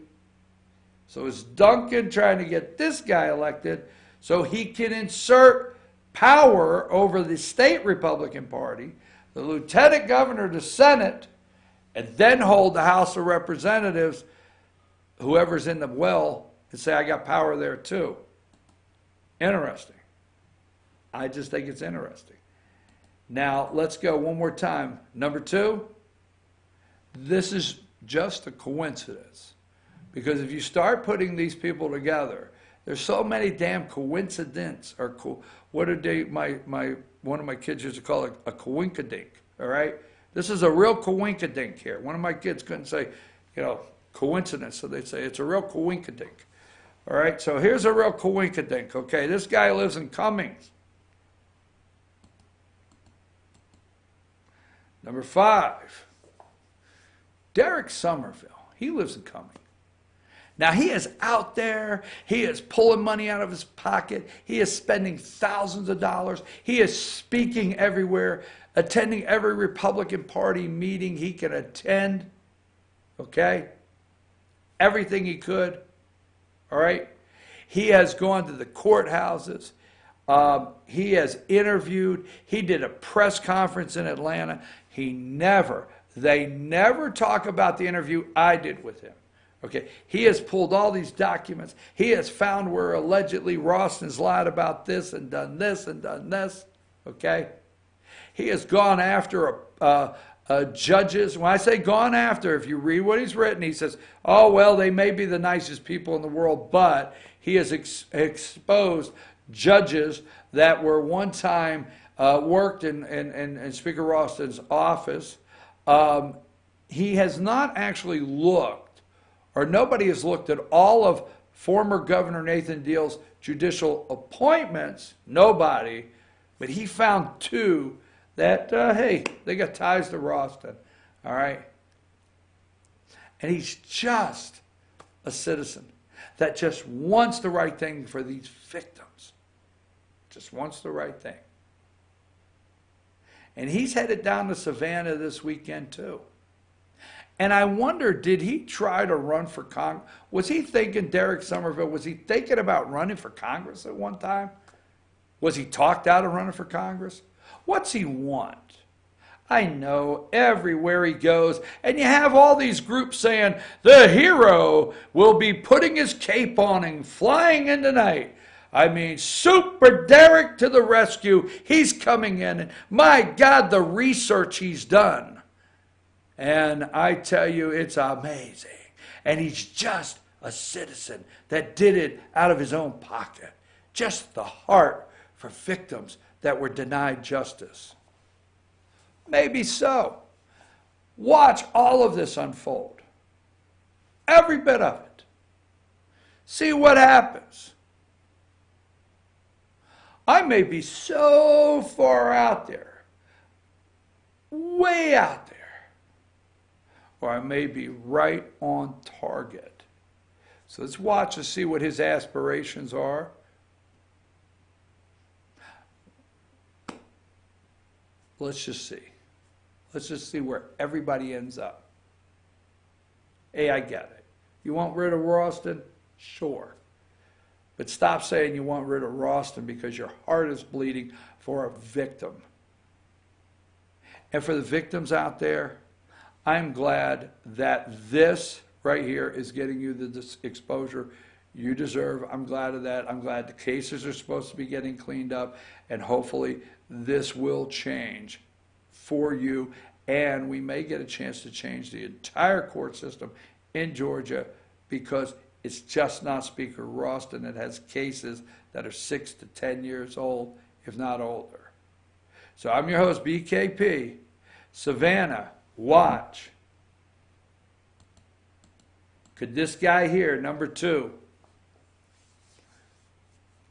S1: So is Duncan trying to get this guy elected so he can insert power over the state Republican Party, the lieutenant governor, the Senate, and then hold the House of Representatives, whoever's in the well, and say, I got power there too. Interesting. I just think it's interesting. Now, let's go one more time. Number 2, this is just a coincidence. Because if you start putting these people together, there's so many damn coincidences. Or what did one of my kids used to call it a coinkadink, all right? This is a real coinkadink here. One of my kids couldn't say, coincidence, so they'd say it's a real coinkadink. All right, so here's a real coinkadink, okay? This guy lives in Cummings. Number 5, Derek Somerville. He lives in Cummings. Now, he is out there. He is pulling money out of his pocket. He is spending thousands of dollars. He is speaking everywhere, attending every Republican Party meeting he can attend, okay? Everything he could, all right? He has gone to the courthouses. He has interviewed. He did a press conference in Atlanta. They never talk about the interview I did with him. Okay, he has pulled all these documents. He has found where allegedly Ralston's lied about this and done this and done this. Okay, he has gone after judges. When I say gone after, if you read what he's written, he says, oh, well, they may be the nicest people in the world, but he has exposed judges that were one time worked in Speaker Ralston's office. He has not actually looked, or nobody has looked at all of former Governor Nathan Deal's judicial appointments. Nobody. But he found 2 that, hey, they got ties to Ralston. All right? And he's just a citizen. that just wants the right thing for these victims. Just wants the right thing. And he's headed down to Savannah this weekend too. And I wonder, did he try to run for Congress? Was he thinking, Derek Somerville, was he thinking about running for Congress at one time? Was he talked out of running for Congress? What's he want? I know everywhere he goes, and you have all these groups saying, the hero will be putting his cape on and flying in tonight. I mean, Super Derek to the rescue. He's coming in. And my God, the research he's done. And I tell you, it's amazing. And he's just a citizen that did it out of his own pocket. Just the heart for victims that were denied justice. Maybe so. Watch all of this unfold. Every bit of it. See what happens. I may be so far out there, way out there, or I may be right on target. So let's watch and see what his aspirations are. Let's just see. Let's just see where everybody ends up. Hey, I get it. You want rid of Ralston? Sure. But stop saying you want rid of Ralston because your heart is bleeding for a victim. And for the victims out there, I'm glad that this right here is getting you the exposure you deserve. I'm glad of that. I'm glad the cases are supposed to be getting cleaned up, and hopefully this will change for you, and we may get a chance to change the entire court system in Georgia, because it's just not Speaker Ralston that has cases that are 6 to 10 years old, if not older. So I'm your host, BKP. Savannah, watch. Could this guy here, number 2,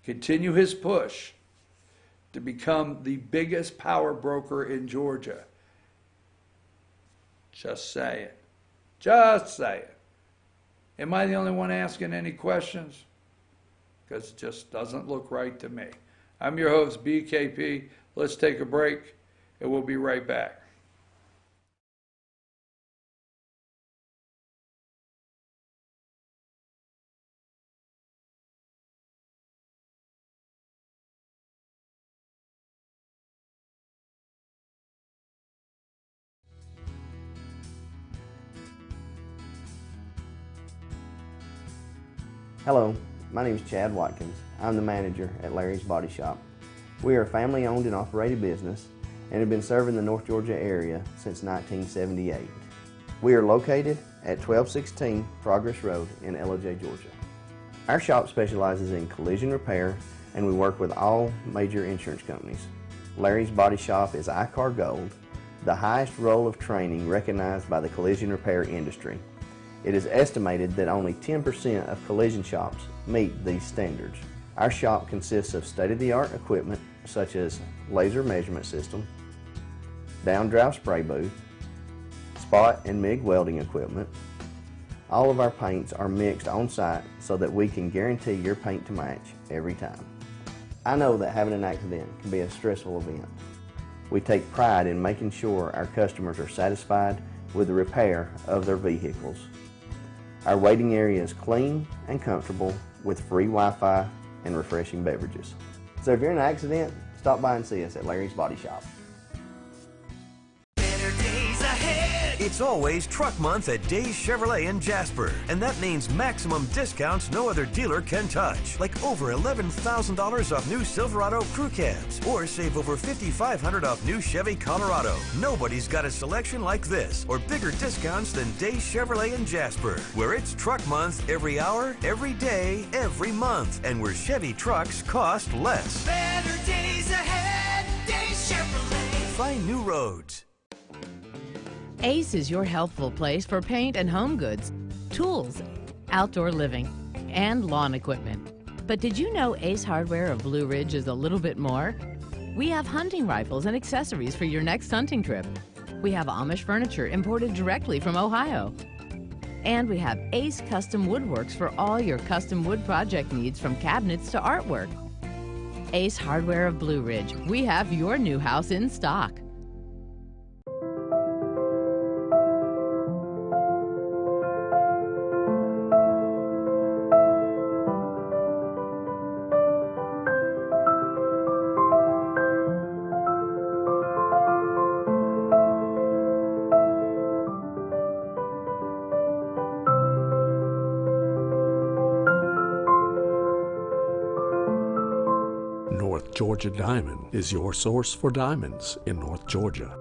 S1: continue his push to become the biggest power broker in Georgia? Just saying. Just saying. Am I the only one asking any questions? Because it just doesn't look right to me. I'm your host, BKP. Let's take a break, and we'll be right back.
S2: Hello, my name is Chad Watkins. I'm the manager at Larry's Body Shop. We are a family-owned and operated business and have been serving the North Georgia area since 1978. We are located at 1216 Progress Road in LJ, Georgia. Our shop specializes in collision repair, and we work with all major insurance companies. Larry's Body Shop is ICAR Gold, the highest role of training recognized by the collision repair industry. It is estimated that only 10% of collision shops meet these standards. Our shop consists of state-of-the-art equipment such as laser measurement system, down-drive spray booth, spot and MIG welding equipment. All of our paints are mixed on-site so that we can guarantee your paint to match every time. I know that having an accident can be a stressful event. We take pride in making sure our customers are satisfied with the repair of their vehicles. Our waiting area is clean and comfortable with free Wi-Fi and refreshing beverages. So if you're in an accident, stop by and see us at Larry's Body Shop.
S4: Better days ahead.
S3: It's always Truck Month at Days Chevrolet in Jasper, and that means maximum discounts no other dealer can touch, like over $11,000 off new Silverado crew cabs, or save over $5,500 off new Chevy Colorado. Nobody's got a selection like this, or bigger discounts than Days Chevrolet in Jasper, where it's Truck Month every hour, every day, every month, and where Chevy trucks cost less.
S4: Better days ahead. Days Chevrolet.
S3: Find new roads.
S5: Ace is your healthful place for paint and home goods, tools, outdoor living, and lawn equipment. But did you know Ace Hardware of Blue Ridge is a little bit more? We have hunting rifles and accessories for your next hunting trip. We have Amish furniture imported directly from Ohio. And we have Ace Custom Woodworks for all your custom wood project needs, from cabinets to artwork. Ace Hardware of Blue Ridge. We have your new house in stock.
S6: North Georgia Diamond is your source for diamonds in North Georgia.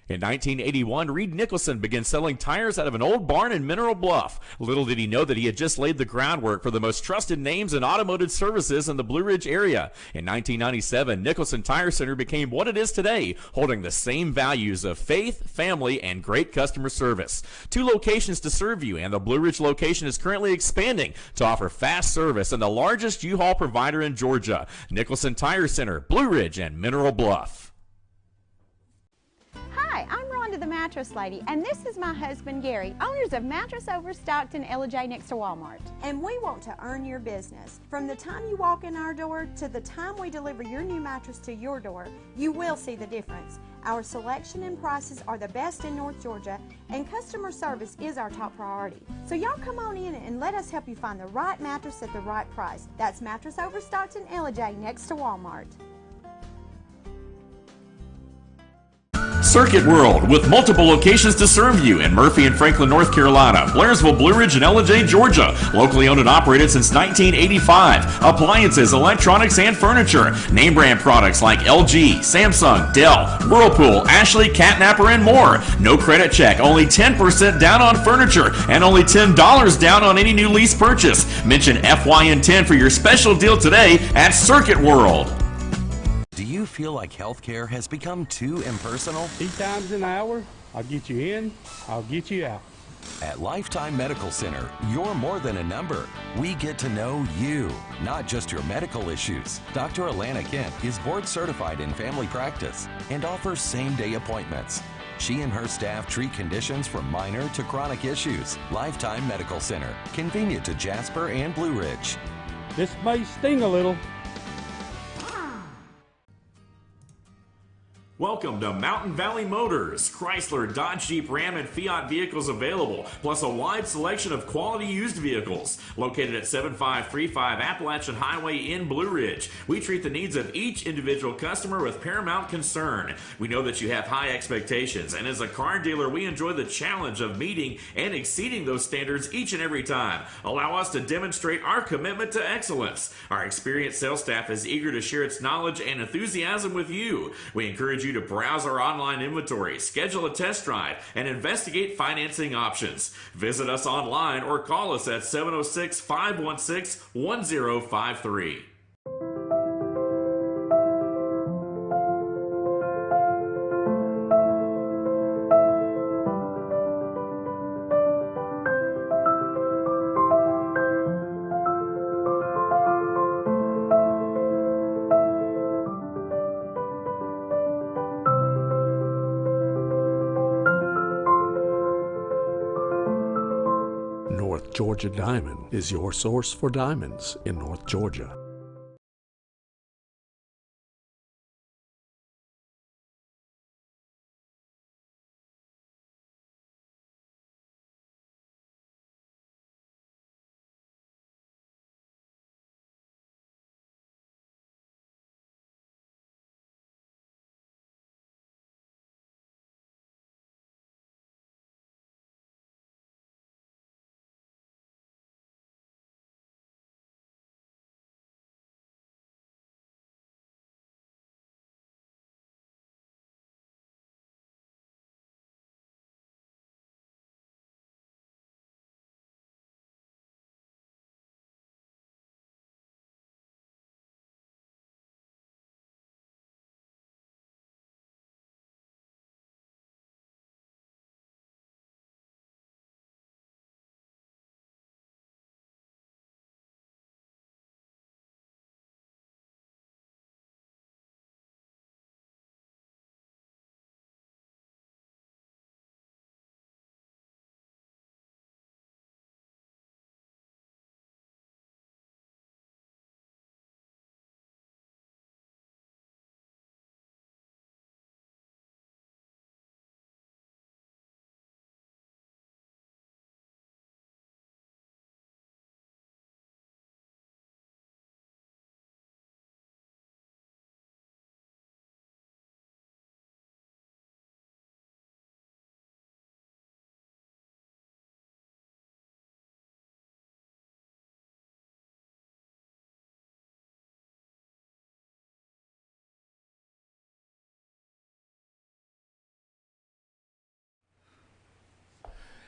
S7: In 1981, Reed Nicholson began selling tires out of an old barn in Mineral Bluff. Little did he know that he had just laid the groundwork for the most trusted names in automotive services in the Blue Ridge area. In 1997, Nicholson Tire Center became what it is today, holding the same values of faith, family, and great customer service. 2 locations to serve you, and the Blue Ridge location is currently expanding to offer fast service and the largest U-Haul provider in Georgia. Nicholson Tire Center, Blue Ridge, and Mineral Bluff.
S8: Hi, I'm Rhonda the Mattress Lady, and this is my husband Gary, owners of Mattress Overstocked in Ella next to Walmart.
S9: And we want to earn your business. From the time you walk in our door to the time we deliver your new mattress to your door, you will see the difference. Our selection and prices are the best in North Georgia, and customer service is our top priority. So y'all come on in and let us help you find the right mattress at the right price. That's Mattress Overstocked in Ella next to Walmart.
S7: Circuit World, with multiple locations to serve you in Murphy and Franklin, North Carolina, Blairsville, Blue Ridge, and Ella, Georgia. Locally owned and operated since 1985. Appliances, electronics, and furniture. Name brand products like LG, Samsung, Dell, Whirlpool, Ashley, Catnapper, and more. No credit check, only 10% down on furniture, and only $10 down on any new lease purchase. Mention FYN10 for your special deal today at Circuit World.
S3: Do you feel like healthcare has become too impersonal?
S10: 3 times an hour, I'll get you in, I'll get you out.
S3: At Lifetime Medical Center, you're more than a number. We get to know you, not just your medical issues. Dr. Alana Kent is board certified in family practice and offers same-day appointments. She and her staff treat conditions from minor to chronic issues. Lifetime Medical Center, convenient to Jasper and Blue Ridge.
S10: This may sting a little.
S7: Welcome to Mountain Valley Motors. Chrysler, Dodge, Jeep, Ram, and Fiat vehicles available, plus a wide selection of quality used vehicles. Located at 7535 Appalachian Highway in Blue Ridge, we treat the needs of each individual customer with paramount concern. We know that you have high expectations, and as a car dealer, we enjoy the challenge of meeting and exceeding those standards each and every time. Allow us to demonstrate our commitment to excellence. Our experienced sales staff is eager to share its knowledge and enthusiasm with you. We encourage you to browse our online inventory, schedule a test drive, and investigate financing options. Visit us online or call us at 706-516-1053.
S6: North Georgia Diamond is your source for diamonds in North Georgia.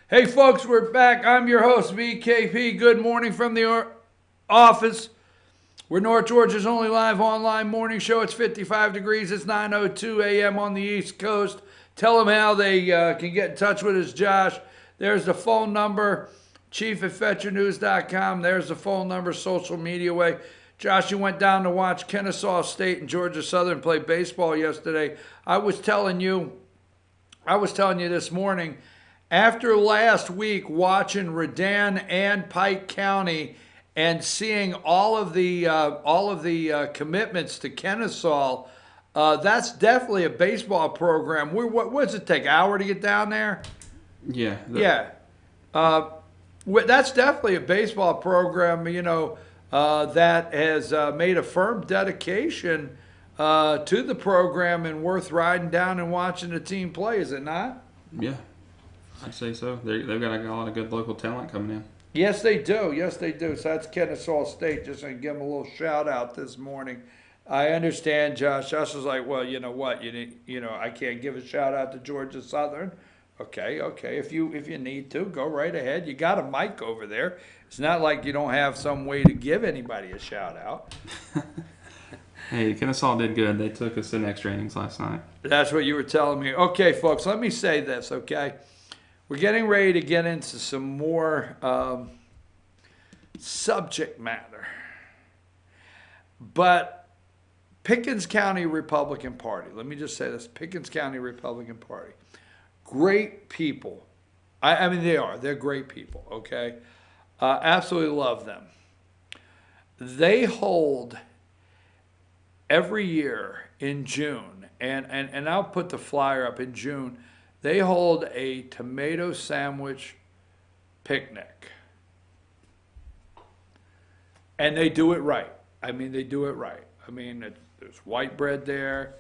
S1: Hey, folks, we're back. I'm your host, BKP. Good morning from the office. We're North Georgia's only live online morning show. It's 55 degrees. It's 9:02 a.m. on the East Coast. Tell them how they can get in touch with us, Josh. There's the phone number, chief@fetchernews.com. There's the phone number, social media way. Josh, you went down to watch Kennesaw State and Georgia Southern play baseball yesterday. I was telling you this morning, after last week watching Redan and Pike County and seeing all of the commitments to Kennesaw, that's definitely a baseball program. What does it take? An hour to get down there?
S11: Yeah.
S1: That's definitely a baseball program, that has made a firm dedication to the program and worth riding down and watching the team play, is it not?
S11: Yeah, I'd say so. They've got a lot of good local talent coming in.
S1: Yes, they do. So that's Kennesaw State. Just going to give them a little shout out this morning. I understand, Josh. Josh was like, well, you know what? I can't give a shout out to Georgia Southern. Okay. If you need to, go right ahead. You got a mic over there. It's not like you don't have some way to give anybody a shout out.
S11: Hey, Kennesaw did good. They took us in extra innings last night.
S1: That's what you were telling me. Okay, folks, let me say this, okay? We're getting ready to get into some more subject matter. But Pickens County Republican Party, let me just say this, Pickens County Republican Party, great people. I mean, they are. They're great people, okay? Absolutely love them. They hold every year in June, and I'll put the flyer up in June, they hold a tomato sandwich picnic. And they do it right. They do it right. There's white bread there.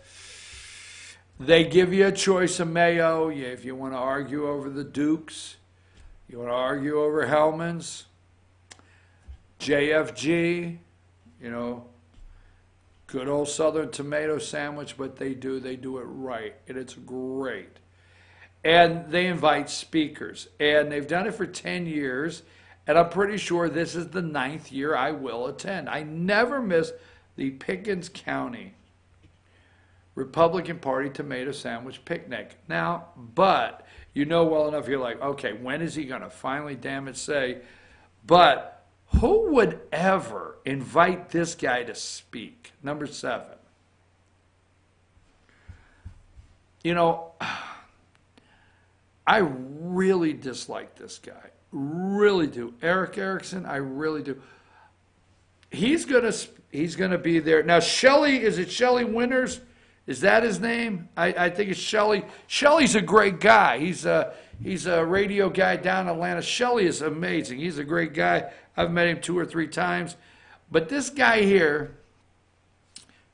S1: They give you a choice of mayo. If you want to argue over the Dukes, you want to argue over Hellman's, JFG, good old Southern tomato sandwich, but they do it right, and it's great. And they invite speakers, and they've done it for 10 years, and I'm pretty sure this is the 9th year I will attend. I never miss the Pickens County Republican Party tomato sandwich picnic. Now, but you know well enough, you're like, okay, when is he going to finally, damn it, say, but who would ever invite this guy to speak? Number 7. I really dislike this guy. Really do. Eric Erickson, I really do. He's gonna be there. Now, is it Shelley Winters? Is that his name? I think it's Shelley. Shelley's a great guy. He's a radio guy down in Atlanta. Shelley is amazing. He's a great guy. I've met him 2 or 3 times. But this guy here,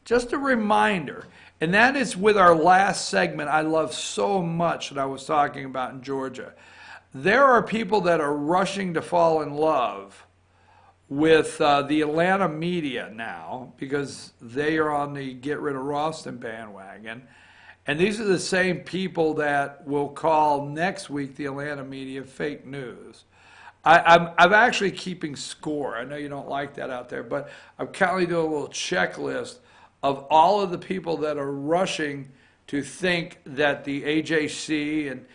S1: just a reminder, and that is with our last segment I love so much that I was talking about in Georgia. There are people that are rushing to fall in love with the Atlanta media now because they are on the get rid of Ralston bandwagon. And these are the same people that will call next week the Atlanta media fake news. I'm actually keeping score. I know you don't like that out there, but I'm currently doing a little checklist of all of the people that are rushing to think that the AJC and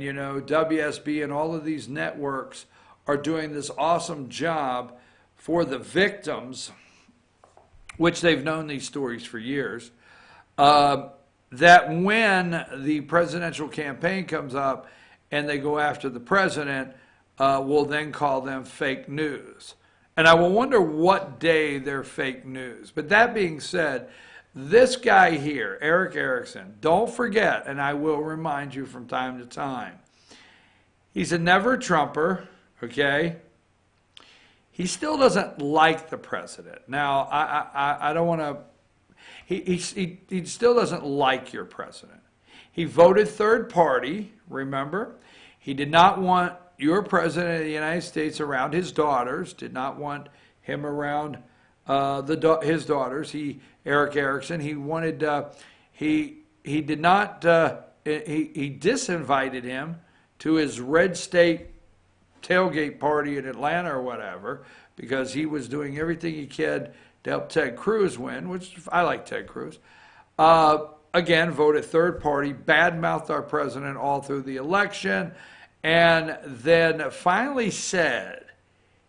S1: WSB and all of these networks are doing this awesome job for the victims, which they've known these stories for years, that when the presidential campaign comes up and they go after the president, we'll then call them fake news. And I will wonder what day they're fake news. But that being said, this guy here, Eric Erickson, don't forget, and I will remind you from time to time, he's a never Trumper, okay? He still doesn't like the president. Now, I don't want to, he still doesn't like your president. He voted third party, remember? He did not want your president of the United States around his daughters, did not want him around his daughters. Eric Erickson, he wanted, he disinvited him to his Red State tailgate party in Atlanta or whatever, because he was doing everything he could to help Ted Cruz win, which I like Ted Cruz. Again, voted third party, badmouthed our president all through the election, and then finally said,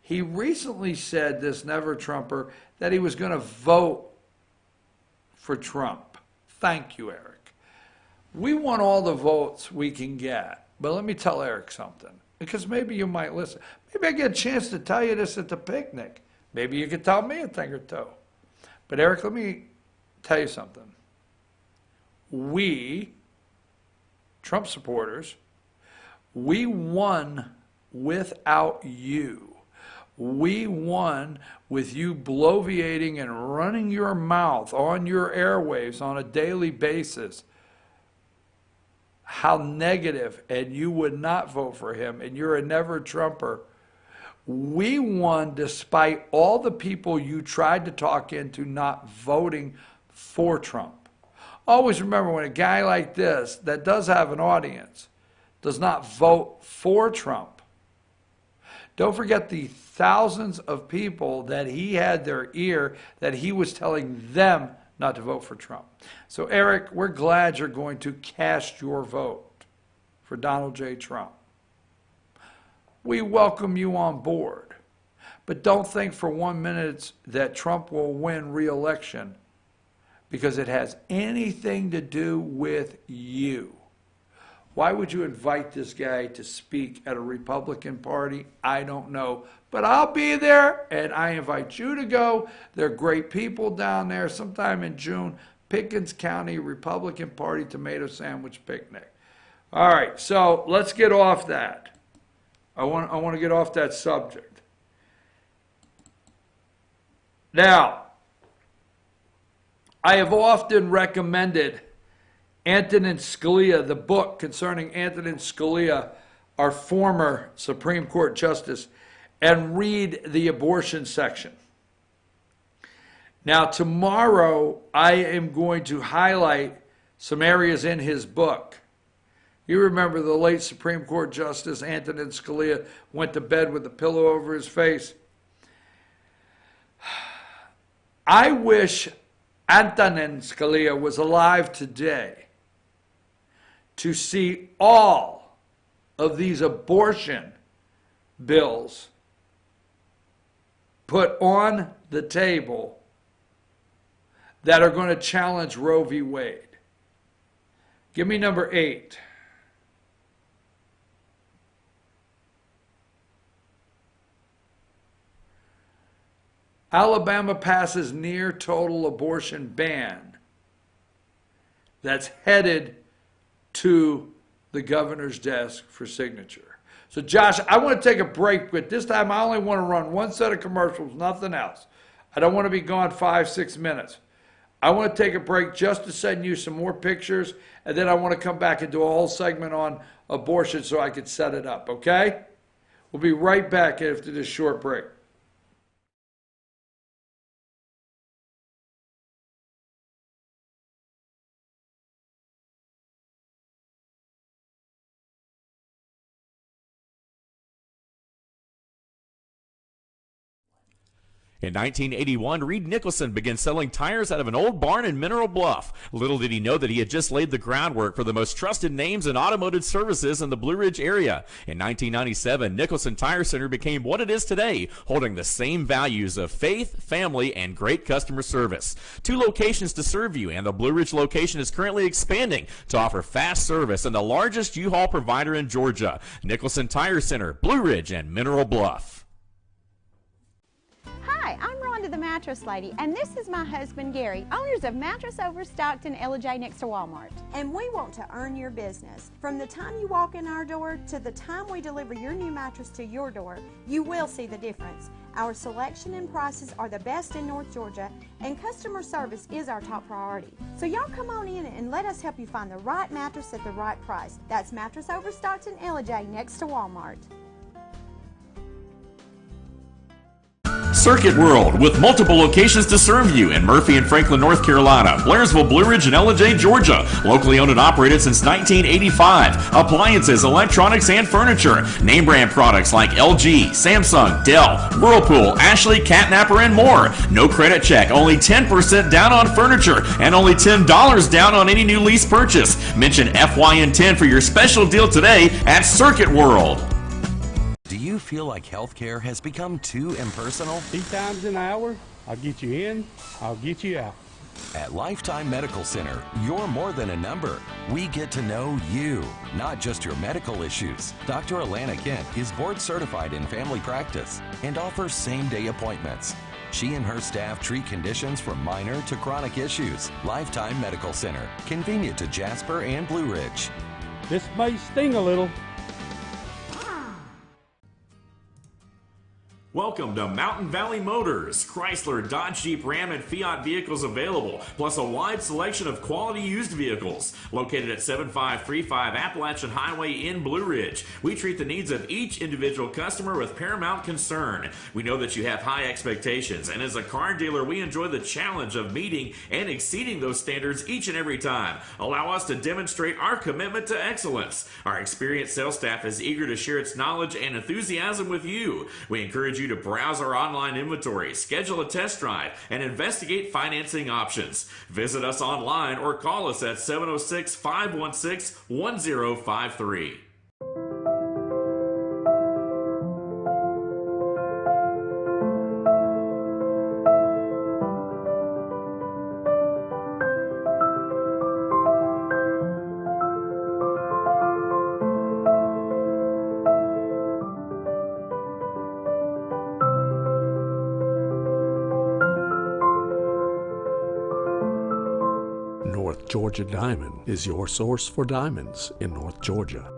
S1: he recently said, this never Trumper, that he was going to vote for Trump. Thank you, Eric. We want all the votes we can get, but let me tell Eric something, because maybe you might listen. Maybe I get a chance to tell you this at the picnic. Maybe you could tell me a thing or two. But Eric, let me tell you something. We, Trump supporters, we won without you. We won with you bloviating and running your mouth on your airwaves on a daily basis how negative, and you would not vote for him, and you're a never Trumper. We won despite all the people you tried to talk into not voting for Trump. Always remember, when a guy like this, that does have an audience, does not vote for Trump, don't forget the thousands of people that he had their ear, that he was telling them not to vote for Trump. So Eric, we're glad you're going to cast your vote for Donald J. Trump. We welcome you on board. But don't think for 1 minute that Trump will win re-election, because it has anything to do with you. Why would you invite this guy to speak at a Republican party? I don't know. But I'll be there, and I invite you to go. They're great people down there. Sometime in June, Pickens County Republican Party Tomato Sandwich Picnic. All right, so let's get off that. I want to get off that subject. Now, I have often recommended Antonin Scalia, the book concerning Antonin Scalia, our former Supreme Court Justice, and read the abortion section. Now, tomorrow, I am going to highlight some areas in his book. You remember the late Supreme Court Justice Antonin Scalia went to bed with a pillow over his face. I wish Antonin Scalia was alive today to see all of these abortion bills put on the table that are going to challenge Roe v. Wade. Give me number 8. Alabama passes near total abortion ban that's headed to the governor's desk for signature. So Josh, I want to take a break, but this time I only want to run one set of commercials, nothing else. I don't want to be gone 5-6 minutes. I want to take a break just to send you some more pictures, and then I want to come back and do a whole segment on abortion so I can set it up, okay? We'll be right back after this short break.
S7: In 1981, Reed Nicholson began selling tires out of an old barn in Mineral Bluff. Little did he know that he had just laid the groundwork for the most trusted names in automotive services in the Blue Ridge area. In 1997, Nicholson Tire Center became what it is today, holding the same values of faith, family, and great customer service. 2 locations to serve you, and the Blue Ridge location is currently expanding to offer fast service and the largest U-Haul provider in Georgia. Nicholson Tire Center, Blue Ridge, and Mineral Bluff.
S8: Hi, I'm Rhonda the Mattress Lady, and this is my husband Gary, owners of Mattress Overstocked in LJ next to Walmart.
S9: And we want to earn your business. From the time you walk in our door to the time we deliver your new mattress to your door, you will see the difference. Our selection and prices are the best in North Georgia, and customer service is our top priority. So y'all come on in and let us help you find the right mattress at the right price. That's Mattress Overstocked in LJ next to Walmart.
S7: Circuit World, with multiple locations to serve you in Murphy and Franklin, North Carolina, Blairsville, Blue Ridge, and Ellijay, Georgia. Locally owned and operated since 1985. Appliances, electronics, and furniture. Name brand products like LG, Samsung, Dell, Whirlpool, Ashley, Catnapper, and more. No credit check, only 10% down on furniture, and only $10 down on any new lease purchase. Mention FYN10 for your special deal today at Circuit World.
S3: Do you feel like healthcare has become too impersonal?
S10: 3 times an hour, I'll get you in, I'll get you out.
S3: At Lifetime Medical Center, you're more than a number. We get to know you, not just your medical issues. Dr. Alana Kent is board certified in family practice and offers same-day appointments. She and her staff treat conditions from minor to chronic issues. Lifetime Medical Center, convenient to Jasper and Blue Ridge.
S10: This may sting a little.
S7: Welcome to Mountain Valley Motors. Chrysler, Dodge, Jeep, Ram, and Fiat vehicles available, plus a wide selection of quality used vehicles. Located at 7535 Appalachian Highway in Blue Ridge, we treat the needs of each individual customer with paramount concern. We know that you have high expectations, and as a car dealer, we enjoy the challenge of meeting and exceeding those standards each and every time. Allow us to demonstrate our commitment to excellence. Our experienced sales staff is eager to share its knowledge and enthusiasm with you. We encourage you to browse our online inventory, schedule a test drive, and investigate financing options. Visit us online or call us at 706-516-1053.
S6: North Georgia Diamond is your source for diamonds in North Georgia.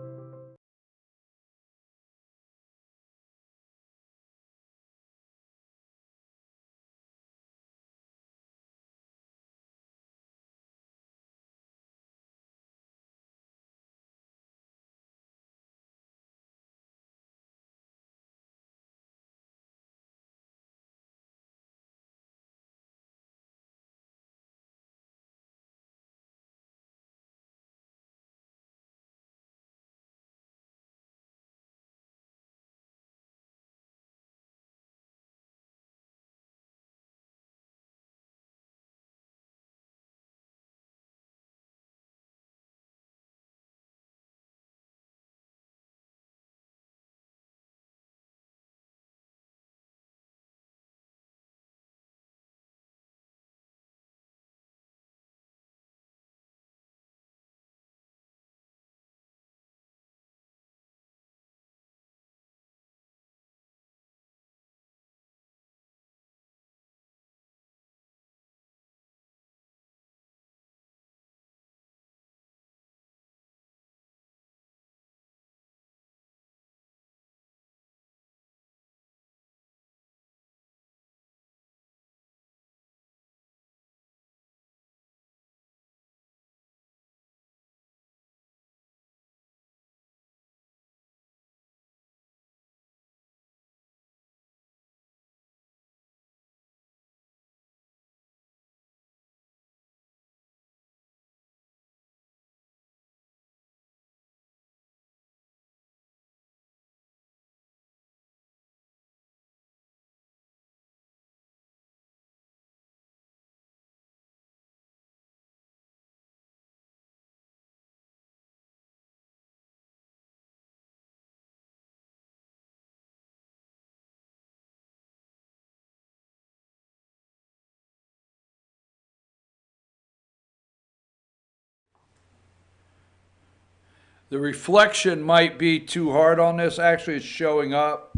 S1: The reflection might be too hard on this. Actually, it's showing up.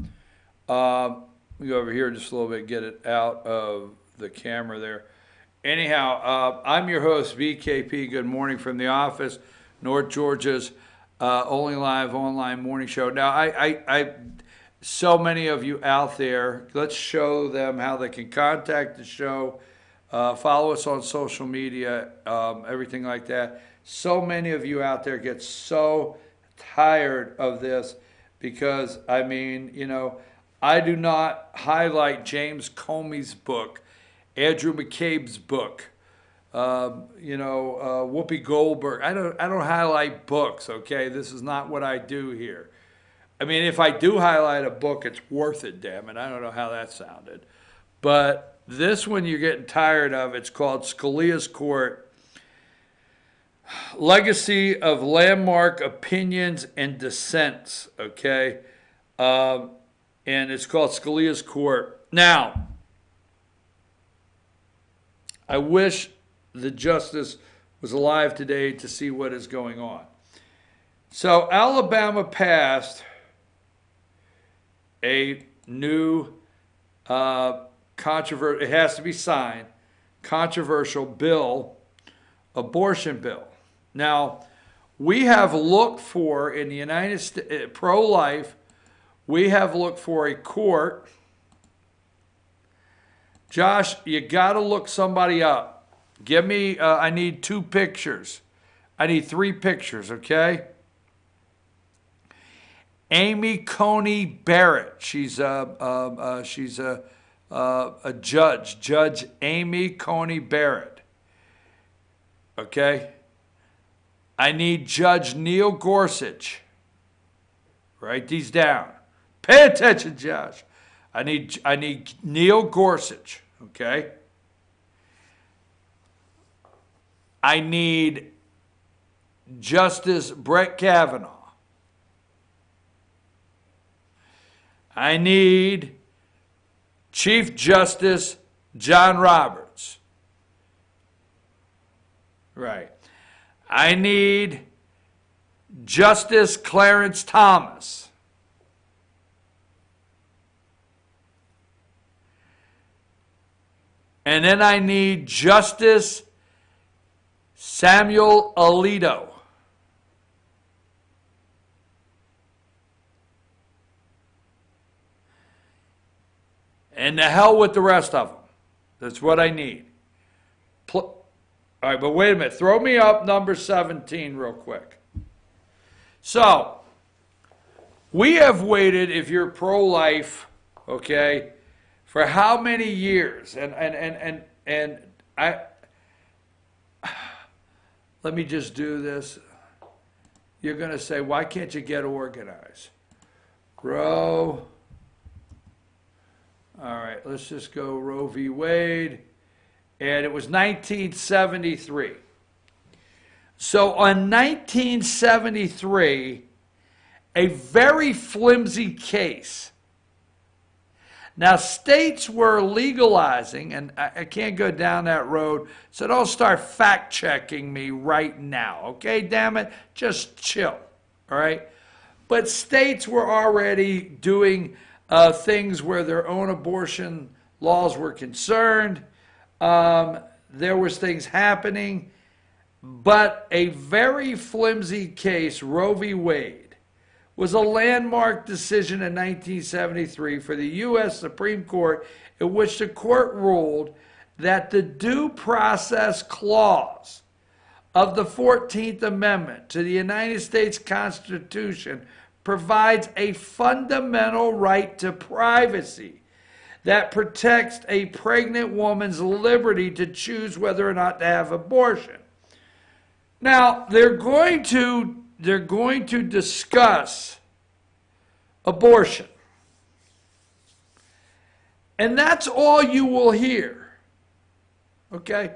S1: Let me go over here just a little bit, get it out of the camera there. Anyhow, I'm your host, BKP. Good morning from the office, North Georgia's only live online morning show. Now, I so many of you out there, let's show them how they can contact the show, follow us on social media, everything like that. So many of you out there get so tired of this because, I mean, you know, I do not highlight James Comey's book, Andrew McCabe's book, Whoopi Goldberg. I don't highlight books, okay? This is not what I do here. I mean, if I do highlight a book, it's worth it, damn it. I don't know how that sounded. But this one you're getting tired of. It's called Scalia's Court, Legacy of Landmark Opinions and Dissents, okay? And it's called Scalia's Court. Now, I wish the justice was alive today to see what is going on. So Alabama passed a new controversial, it has to be signed, controversial bill, abortion bill. Now, we have looked for, in the United States, pro-life, we have looked for a court. Josh, you got to look somebody up. Give me, I need 2 pictures. I need 3 pictures, okay? Amy Coney Barrett. She's a judge. Judge Amy Coney Barrett. Okay? I need Judge Neil Gorsuch. Write these down. Pay attention, Josh. I need Neil Gorsuch, okay? I need Justice Brett Kavanaugh. I need Chief Justice John Roberts. Right. I need Justice Clarence Thomas. And then I need Justice Samuel Alito. And the hell with the rest of them. That's what I need. All right, but wait a minute. Throw me up number 17 real quick. So, we have waited, if you're pro-life, okay, for how many years? And I, let me just do this. You're going to say, why can't you get organized? Roe. All right, let's just go Roe v. Wade. And it was 1973. So on 1973, a very flimsy case. Now, states were legalizing, and I can't go down that road, so don't start fact-checking me right now, okay? Damn it, just chill, all right? But states were already doing things where their own abortion laws were concerned. There was things happening, but a very flimsy case, Roe v. Wade, was a landmark decision in 1973 for the U.S. Supreme Court, in which the court ruled that the due process clause of the 14th Amendment to the United States Constitution provides a fundamental right to privacy that protects a pregnant woman's liberty to choose whether or not to have abortion. Now, they're going to discuss abortion. And that's all you will hear. Okay?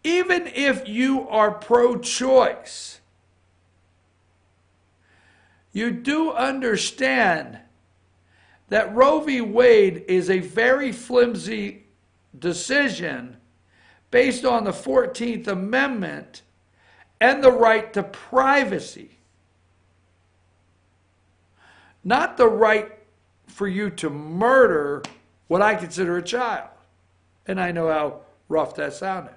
S1: Even if you are pro-choice, you do understand that Roe v. Wade is a very flimsy decision based on the 14th Amendment and the right to privacy. Not the right for you to murder what I consider a child. And I know how rough that sounded.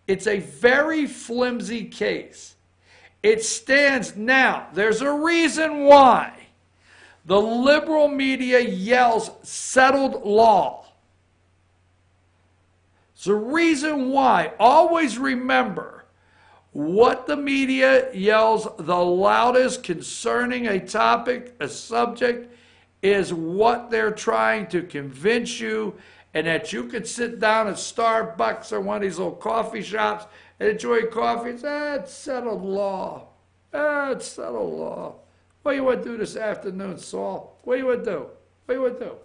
S1: It's a very flimsy case. It stands now. There's a reason why the liberal media yells settled law. There's a reason why. Always remember, What the media yells the loudest concerning a topic, a subject, is what they're trying to convince you, and that you could sit down at Starbucks or one of these little coffee shops and enjoy coffee. It's settled law. It's settled law. What do you want to do this afternoon, Saul? What do you want to do? What do you want to do? You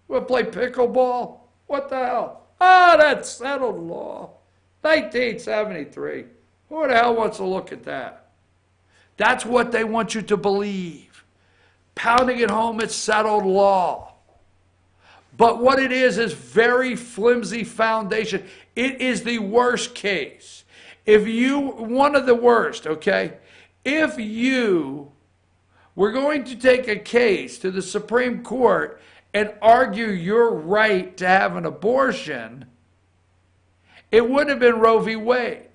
S1: want to play pickleball? What the hell? That's settled law. 1973. Who the hell wants to look at that? That's what they want you to believe. Pounding it home, it's settled law. But what it is very flimsy foundation. It is the worst case. One of the worst, okay? If you were going to take a case to the Supreme Court and argue your right to have an abortion, it would have been Roe v. Wade.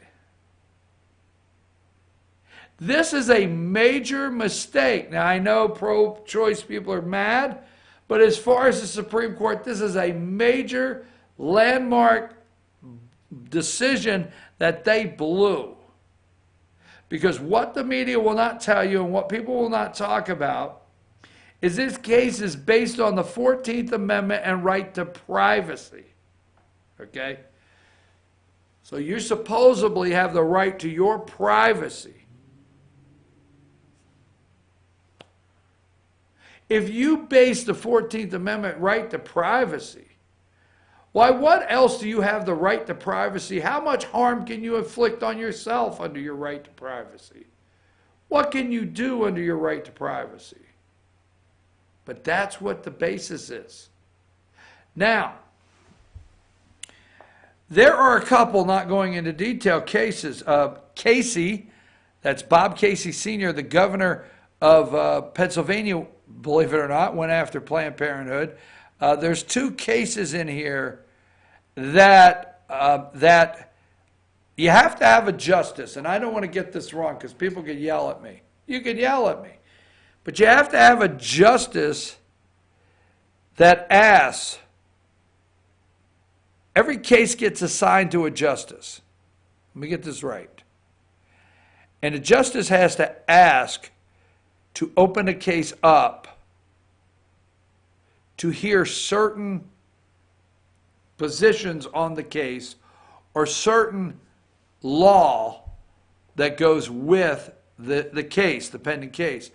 S1: This is a major mistake. Now, I know pro-choice people are mad, but as far as the Supreme Court, this is a major landmark decision that they blew. Because what the media will not tell you and what people will not talk about is this case is based on the 14th Amendment and right to privacy. Okay? So you supposedly have the right to your privacy. If you base the 14th Amendment right to privacy, why, what else do you have the right to privacy? How much harm can you inflict on yourself under your right to privacy? What can you do under your right to privacy? But that's what the basis is. Now, there are a couple, not going into detail, cases. Casey, that's Bob Casey Sr., the governor of Pennsylvania, believe it or not, went after Planned Parenthood. There's two cases in here that you have to have a justice, and I don't want to get this wrong because people could yell at me. You could yell at me. But you have to have a justice that asks, every case gets assigned to a justice. Let me get this right. And a justice has to ask to open a case up to hear certain positions on the case or certain law that goes with the case, the pending case.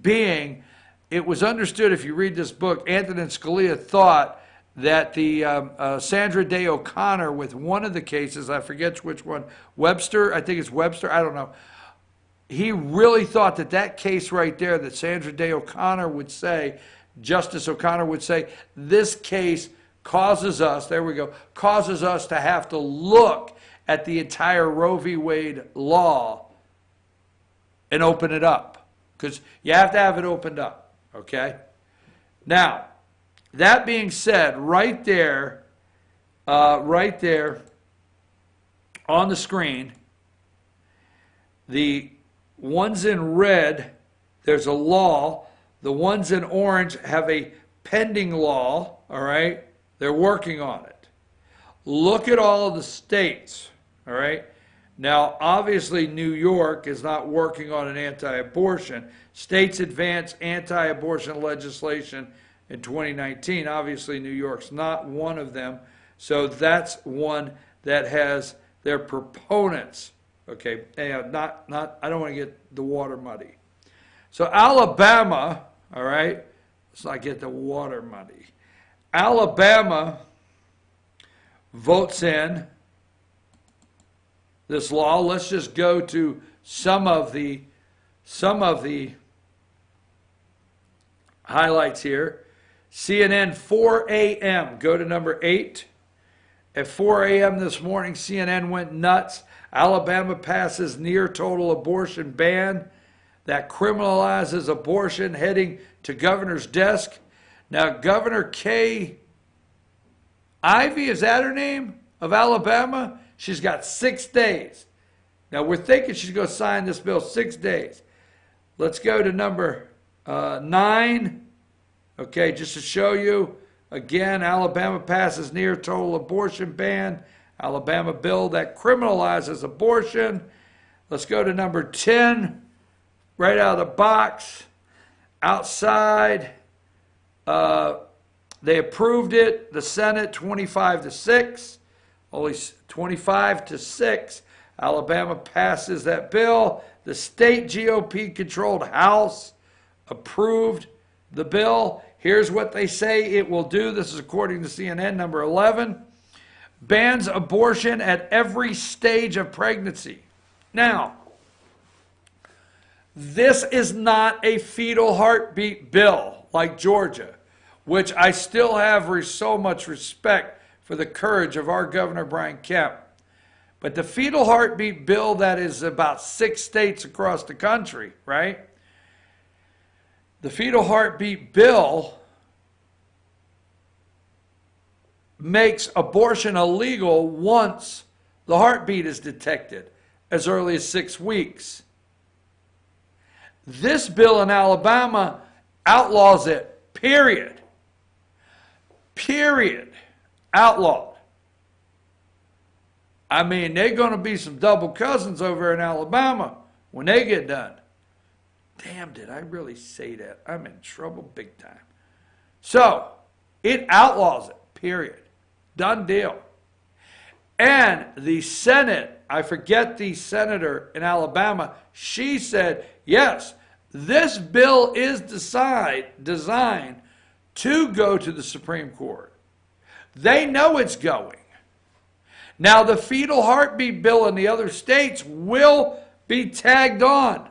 S1: Being, it was understood, if you read this book, Antonin Scalia thought that the Sandra Day O'Connor with one of the cases, I forget which one, Webster, I think it's Webster, I don't know. He really thought that that case right there, that Sandra Day O'Connor would say, Justice O'Connor would say, this case causes us, there we go, causes us to have to look at the entire Roe v. Wade law and open it up. Because you have to have it opened up, okay? Now, that being said, right there on the screen, the ones in red, there's a law. The ones in orange have a pending law, all right? They're working on it. Look at all of the states, all right? Now, obviously, New York is not working on an anti-abortion. States advanced anti-abortion legislation in 2019. Obviously, New York's not one of them. So that's one that has their proponents. Okay, I don't want to get the water muddy. So Alabama, all right, let's not get the water muddy. Alabama votes in this law. Let's just go to some of the highlights here. CNN 4 a.m. Go to number 8. At 4 a.m. this morning, CNN went nuts. Alabama passes near total abortion ban that criminalizes abortion, heading to governor's desk. Now, Governor Kay Ivey, is that her name, of Alabama? She's got 6 days. Now, we're thinking she's going to sign this bill 6 days. Let's go to number 9. Okay, just to show you, again, Alabama passes near total abortion ban. Alabama bill that criminalizes abortion. Let's go to number 10, right out of the box. Outside, they approved it. The Senate 25-6, only 25-6. Alabama passes that bill. The state GOP-controlled House approved the bill. Here's what they say it will do. This is according to CNN, number 11. Bans abortion at every stage of pregnancy. Now, this is not a fetal heartbeat bill like Georgia, which I still have so much respect for the courage of our Governor Brian Kemp. But the fetal heartbeat bill that is about 6 states across the country, right? The fetal heartbeat bill makes abortion illegal once the heartbeat is detected, as early as 6 weeks. This bill in Alabama outlaws it, period. Period. Outlawed. I mean, they're going to be some double cousins over in Alabama when they get done. Damn, did I really say that? I'm in trouble big time. So, it outlaws it, period. Done deal. And the Senate, I forget the senator in Alabama, she said, yes, this bill is designed to go to the Supreme Court. They know it's going. Now, the fetal heartbeat bill in the other states will be tagged on.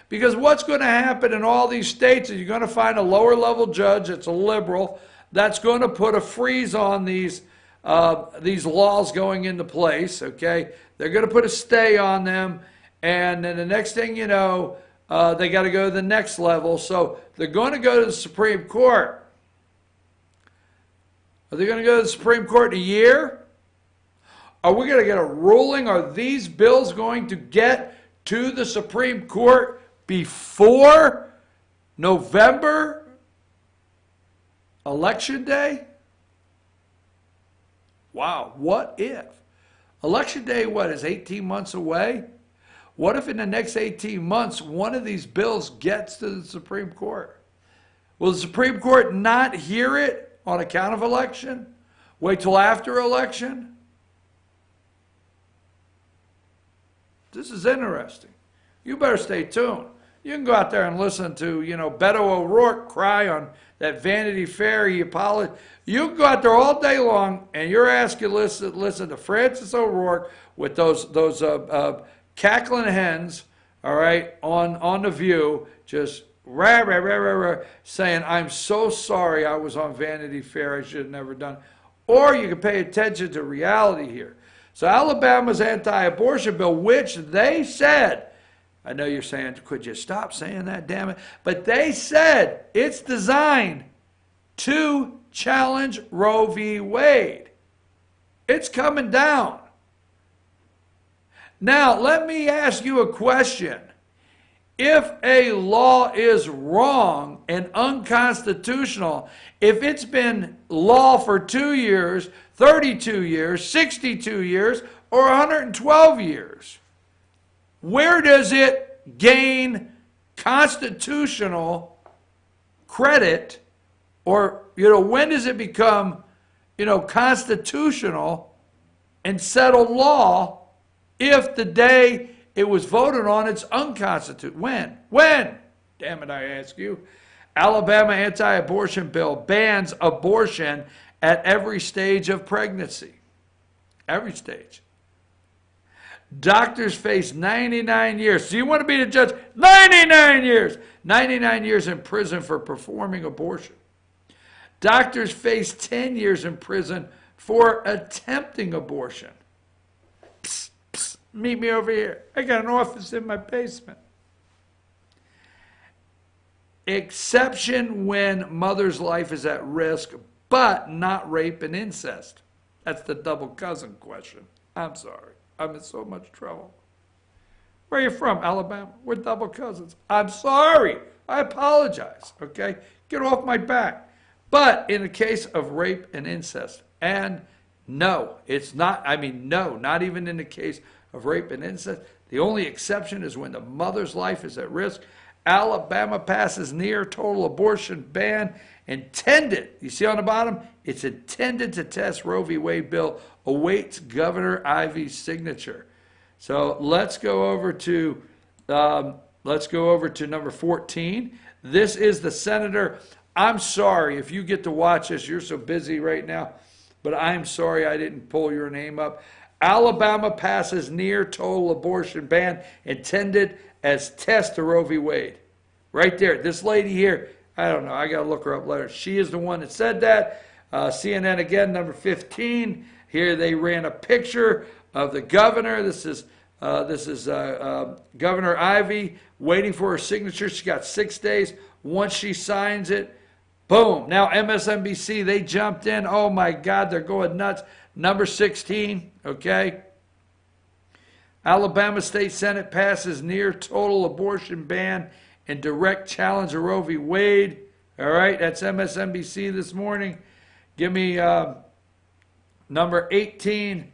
S1: Because what's going to happen in all these states is you're going to find a lower level judge that's a liberal that's going to put a freeze on these laws going into place, okay? They're going to put a stay on them, and then the next thing you know, they got to go to the next level. So they're going to go to the Supreme Court. Are they going to go to the Supreme Court in a year? Are we going to get a ruling? Are these bills going to get to the Supreme Court before November Election Day? Wow, what if? Election Day, what, is 18 months away? What if in the next 18 months one of these bills gets to the Supreme Court? Will the Supreme Court not hear it on account of election? Wait till after election? This is interesting. You better stay tuned. You can go out there and listen to, Beto O'Rourke cry on that Vanity Fair. He apologized. You can go out there all day long, and you're asked to listen to Francis O'Rourke with those cackling hens, all right, on The View, just rah, rah, rah, rah, rah, saying, I'm so sorry I was on Vanity Fair. I should have never done. Or you can pay attention to reality here. So Alabama's anti-abortion bill, which they said, I know you're saying, could you stop saying that, damn it? But they said it's designed to challenge Roe v. Wade. It's coming down. Now, let me ask you a question. If a law is wrong and unconstitutional, if it's been law for 2 years, 32 years, 62 years, or 112 years, where does it gain constitutional credit, or, when does it become, constitutional and settled law if the day it was voted on it's unconstitutional? When? Damn it, I ask you. Alabama anti-abortion bill bans abortion at every stage of pregnancy. Every stage. Doctors face 99 years. Do you want to be the judge? 99 years. 99 years in prison for performing abortion. Doctors face 10 years in prison for attempting abortion. Psst, psst, meet me over here. I got an office in my basement. Exception when mother's life is at risk, but not rape and incest. That's the double cousin question. I'm sorry. I'm in so much trouble. Where are you from? Alabama? We're double cousins. I'm sorry. I apologize. Okay? Get off my back. But in the case of rape and incest and No, it's not. I mean, no, not even in the case of rape and incest. The only exception is when the mother's life is at risk. Alabama passes near total abortion ban intended. You see on the bottom? It's intended to test Roe v. Wade bill. Awaits Governor Ivey's signature. So let's go over to number 14. This is the senator. I'm sorry if you get to watch this. You're so busy right now, but I'm sorry I didn't pull your name up. Alabama passes near total abortion ban intended as test to Roe v. Wade. Right there. This lady here, I don't know. I got to look her up later. She is the one that said that. CNN again, number 15. Here they ran a picture of the governor. This is Governor Ivey waiting for her signature. She got 6 days. Once she signs it, boom. Now MSNBC, they jumped in. Oh my God, they're going nuts. Number 16, okay. Alabama State Senate passes near total abortion ban and direct challenge of Roe v. Wade. All right, that's MSNBC this morning. Give me number 18.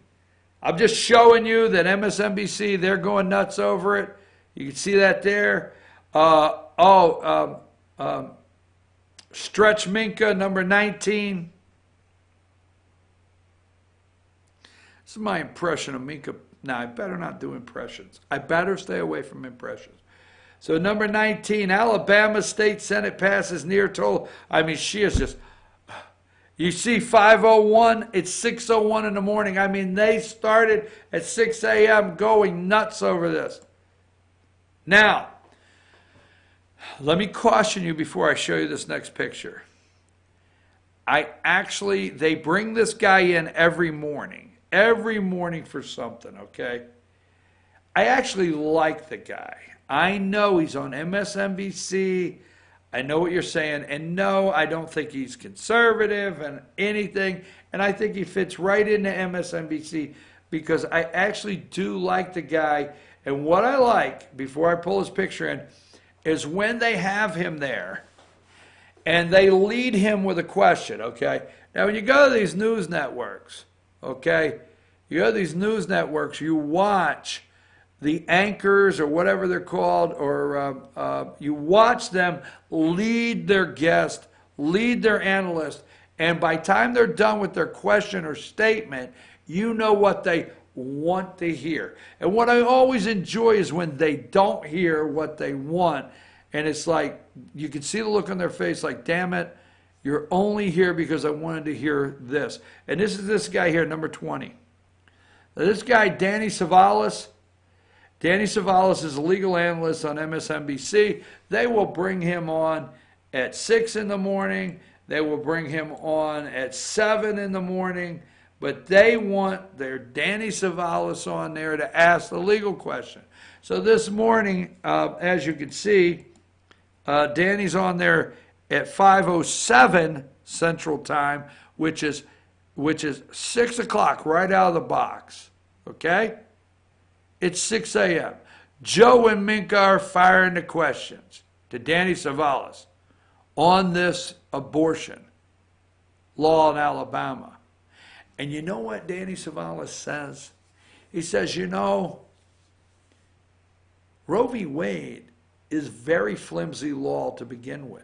S1: I'm just showing you that MSNBC, they're going nuts over it. You can see that there. Stretch Minka, number 19. This is my impression of Minka. Now, I better not do impressions. I better stay away from impressions. So number 19, Alabama State Senate passes near total. I mean, she is just, you see 5:01, it's 6:01 in the morning. I mean, they started at 6 a.m. going nuts over this. Now, let me caution you before I show you this next picture. They bring this guy in every morning for something, okay? I actually like the guy. I know he's on MSNBC. I know what you're saying. And no, I don't think he's conservative and anything. And I think he fits right into MSNBC because I actually do like the guy. And what I like, before I pull his picture in, is when they have him there and they lead him with a question, okay? Now, when you go to these news networks, okay, you go to these news networks, you watch the anchors or whatever they're called, or you watch them lead their guest, lead their analyst, and by the time they're done with their question or statement, you know what they want to hear. And what I always enjoy is when they don't hear what they want, and it's like, you can see the look on their face like, damn it, you're only here because I wanted to hear this. And this is this guy here, number 20. Now, this guy, Danny Savalas. Danny Savalas is a legal analyst on MSNBC. They will bring him on at 6 in the morning. They will bring him on at 7 in the morning. But they want their Danny Savalas on there to ask the legal question. So this morning, as you can see, Danny's on there at 5:07 Central Time, which is 6 o'clock right out of the box. Okay? It's 6 a.m. Joe and Minka are firing the questions to Danny Savalas on this abortion law in Alabama. And you know what Danny Savalas says? He says, you know, Roe v. Wade is very flimsy law to begin with.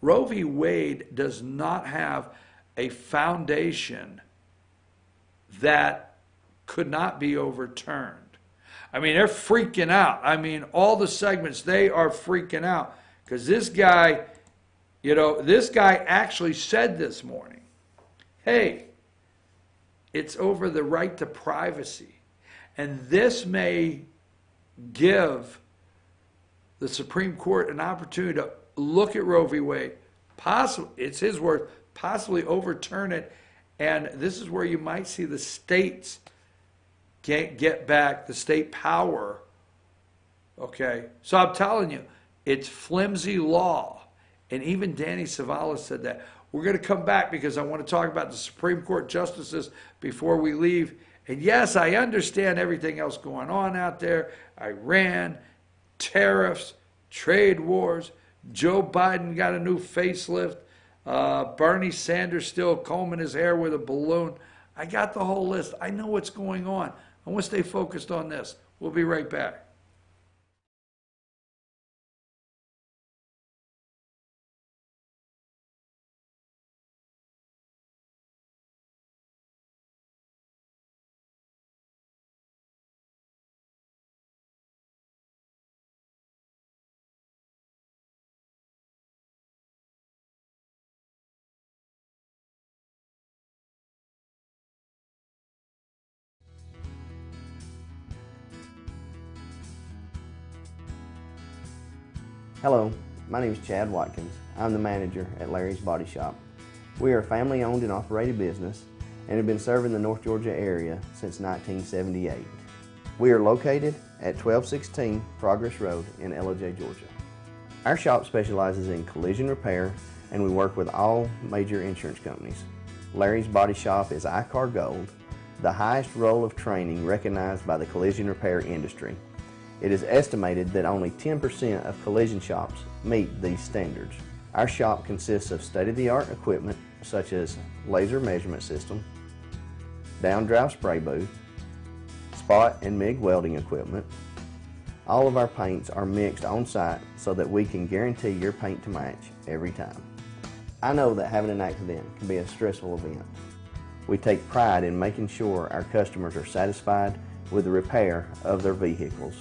S1: Roe v. Wade does not have a foundation that could not be overturned. I mean, they're freaking out. I mean, all the segments, they are freaking out. Because this guy, this guy actually said this morning, hey, it's over the right to privacy. And this may give the Supreme Court an opportunity to look at Roe v. Wade, possibly, it's his word, possibly overturn it. And this is where you might see the states get back the state power. Okay, so I'm telling you, it's flimsy law. And even Danny Savalas said that. We're going to come back because I want to talk about the Supreme Court justices before we leave. And yes, I understand everything else going on out there. Iran, tariffs, trade wars. Joe Biden got a new facelift. Bernie Sanders still combing his hair with a balloon. I got the whole list. I know what's going on. I want to stay focused on this. We'll be right back.
S2: Hello, my name is Chad Watkins. I'm the manager at Larry's Body Shop. We are a family-owned and operated business and have been serving the North Georgia area since 1978. We are located at 1216 Progress Road in LJ, Georgia. Our shop specializes in collision repair and we work with all major insurance companies. Larry's Body Shop is ICAR Gold, the highest role of training recognized by the collision repair industry. It is estimated that only 10% of collision shops meet these standards. Our shop consists of state-of-the-art equipment such as laser measurement system, down-drive spray booth, spot and MIG welding equipment. All of our paints are mixed on-site so that we can guarantee your paint to match every time. I know that having an accident can be a stressful event. We take pride in making sure our customers are satisfied with the repair of their vehicles.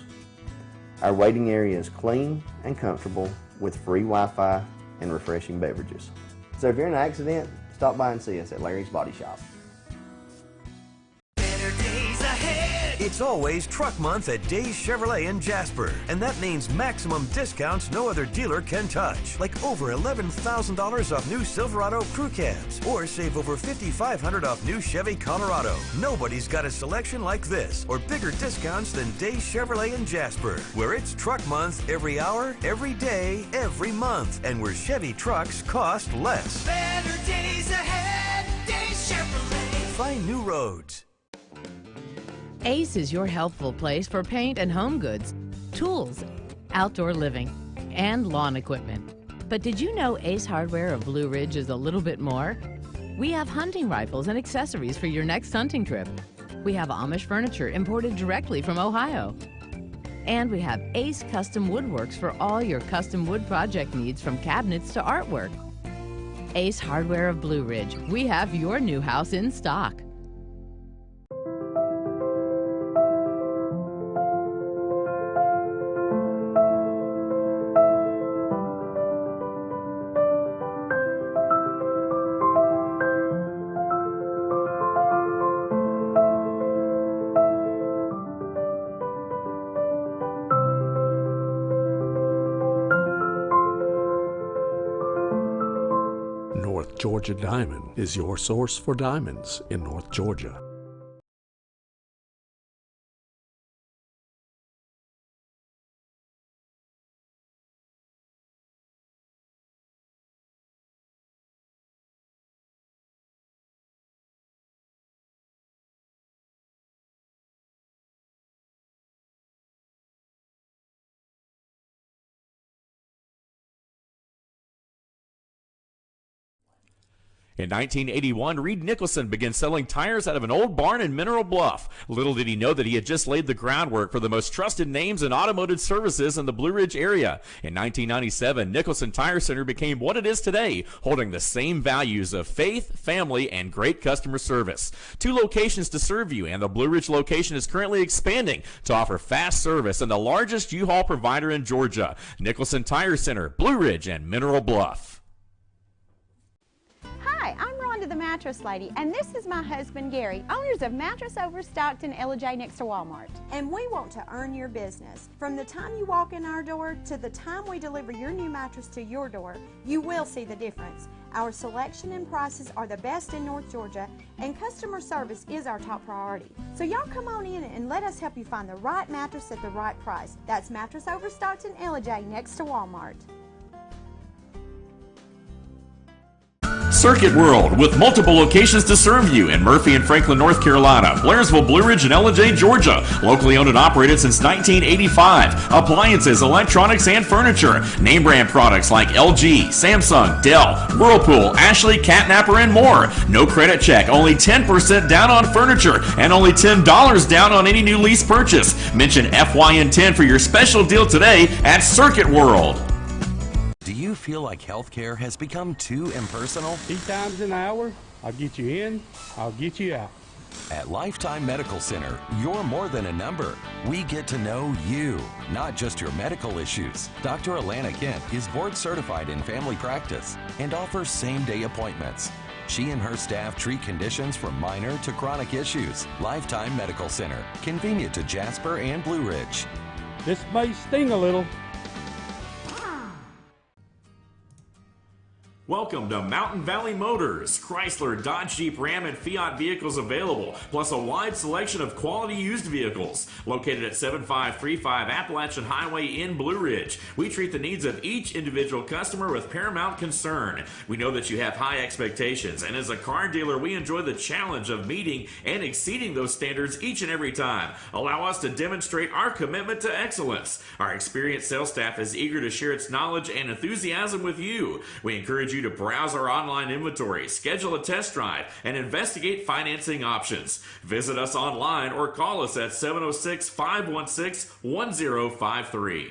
S2: Our waiting area is clean and comfortable with free Wi-Fi and refreshing beverages. So if you're in an accident, stop by and see us at Larry's Body Shop.
S3: It's always Truck Month at Days Chevrolet in Jasper, and that means maximum discounts no other dealer can touch, like over $11,000 off new Silverado crew cabs, or save over $5,500 off new Chevy Colorado. Nobody's got a selection like this, or bigger discounts than Days Chevrolet in Jasper, where it's Truck Month every hour, every day, every month, and where Chevy trucks cost less.
S4: Better days ahead, Days Chevrolet.
S3: Find new roads.
S5: Ace is your helpful place for paint and home goods, tools, outdoor living, and lawn equipment. But did you know Ace Hardware of Blue Ridge is a little bit more? We have hunting rifles and accessories for your next hunting trip. We have Amish furniture imported directly from Ohio. And we have Ace Custom Woodworks for all your custom wood project needs, from cabinets to artwork. Ace Hardware of Blue Ridge. We have your new house in stock.
S6: North Georgia Diamond is your source for diamonds in North Georgia.
S7: In 1981, Reed Nicholson began selling tires out of an old barn in Mineral Bluff. Little did he know that he had just laid the groundwork for the most trusted names in automotive services in the Blue Ridge area. In 1997, Nicholson Tire Center became what it is today, holding the same values of faith, family, and great customer service. 2 locations to serve you, and the Blue Ridge location is currently expanding to offer fast service and the largest U-Haul provider in Georgia. Nicholson Tire Center, Blue Ridge, and Mineral Bluff.
S8: Hi, I'm Rhonda the Mattress Lady, and this is my husband Gary, owners of Mattress Overstocked in LJ next to Walmart.
S9: And we want to earn your business. From the time you walk in our door to the time we deliver your new mattress to your door, you will see the difference. Our selection and prices are the best in North Georgia, and customer service is our top priority. So y'all come on in and let us help you find the right mattress at the right price. That's Mattress Overstocked in LJ next to Walmart.
S7: Circuit World, with multiple locations to serve you in Murphy and Franklin, North Carolina, Blairsville, Blue Ridge, and Ellijay, Georgia. Locally owned and operated since 1985. Appliances, electronics, and furniture. Name brand products like LG, Samsung, Dell, Whirlpool, Ashley, Catnapper, and more. No credit check, only 10% down on furniture, and only $10 down on any new lease purchase. Mention FYN10 for your special deal today at Circuit World.
S3: Do you feel like healthcare has become too impersonal?
S10: 3 times an hour, I'll get you in, I'll get you out.
S3: At Lifetime Medical Center, you're more than a number. We get to know you, not just your medical issues. Dr. Alana Kent is board certified in family practice and offers same-day appointments. She and her staff treat conditions from minor to chronic issues. Lifetime Medical Center, convenient to Jasper and Blue Ridge.
S10: This may sting a little.
S7: Welcome to Mountain Valley Motors. Chrysler, Dodge, Jeep, Ram, and Fiat vehicles available, plus a wide selection of quality used vehicles. Located at 7535 Appalachian Highway in Blue Ridge, we treat the needs of each individual customer with paramount concern. We know that you have high expectations, and as a car dealer, we enjoy the challenge of meeting and exceeding those standards each and every time. Allow us to demonstrate our commitment to excellence. Our experienced sales staff is eager to share its knowledge and enthusiasm with you. We encourage you to browse our online inventory, schedule a test drive, and investigate financing options. Visit us online or call us at 706-516-1053.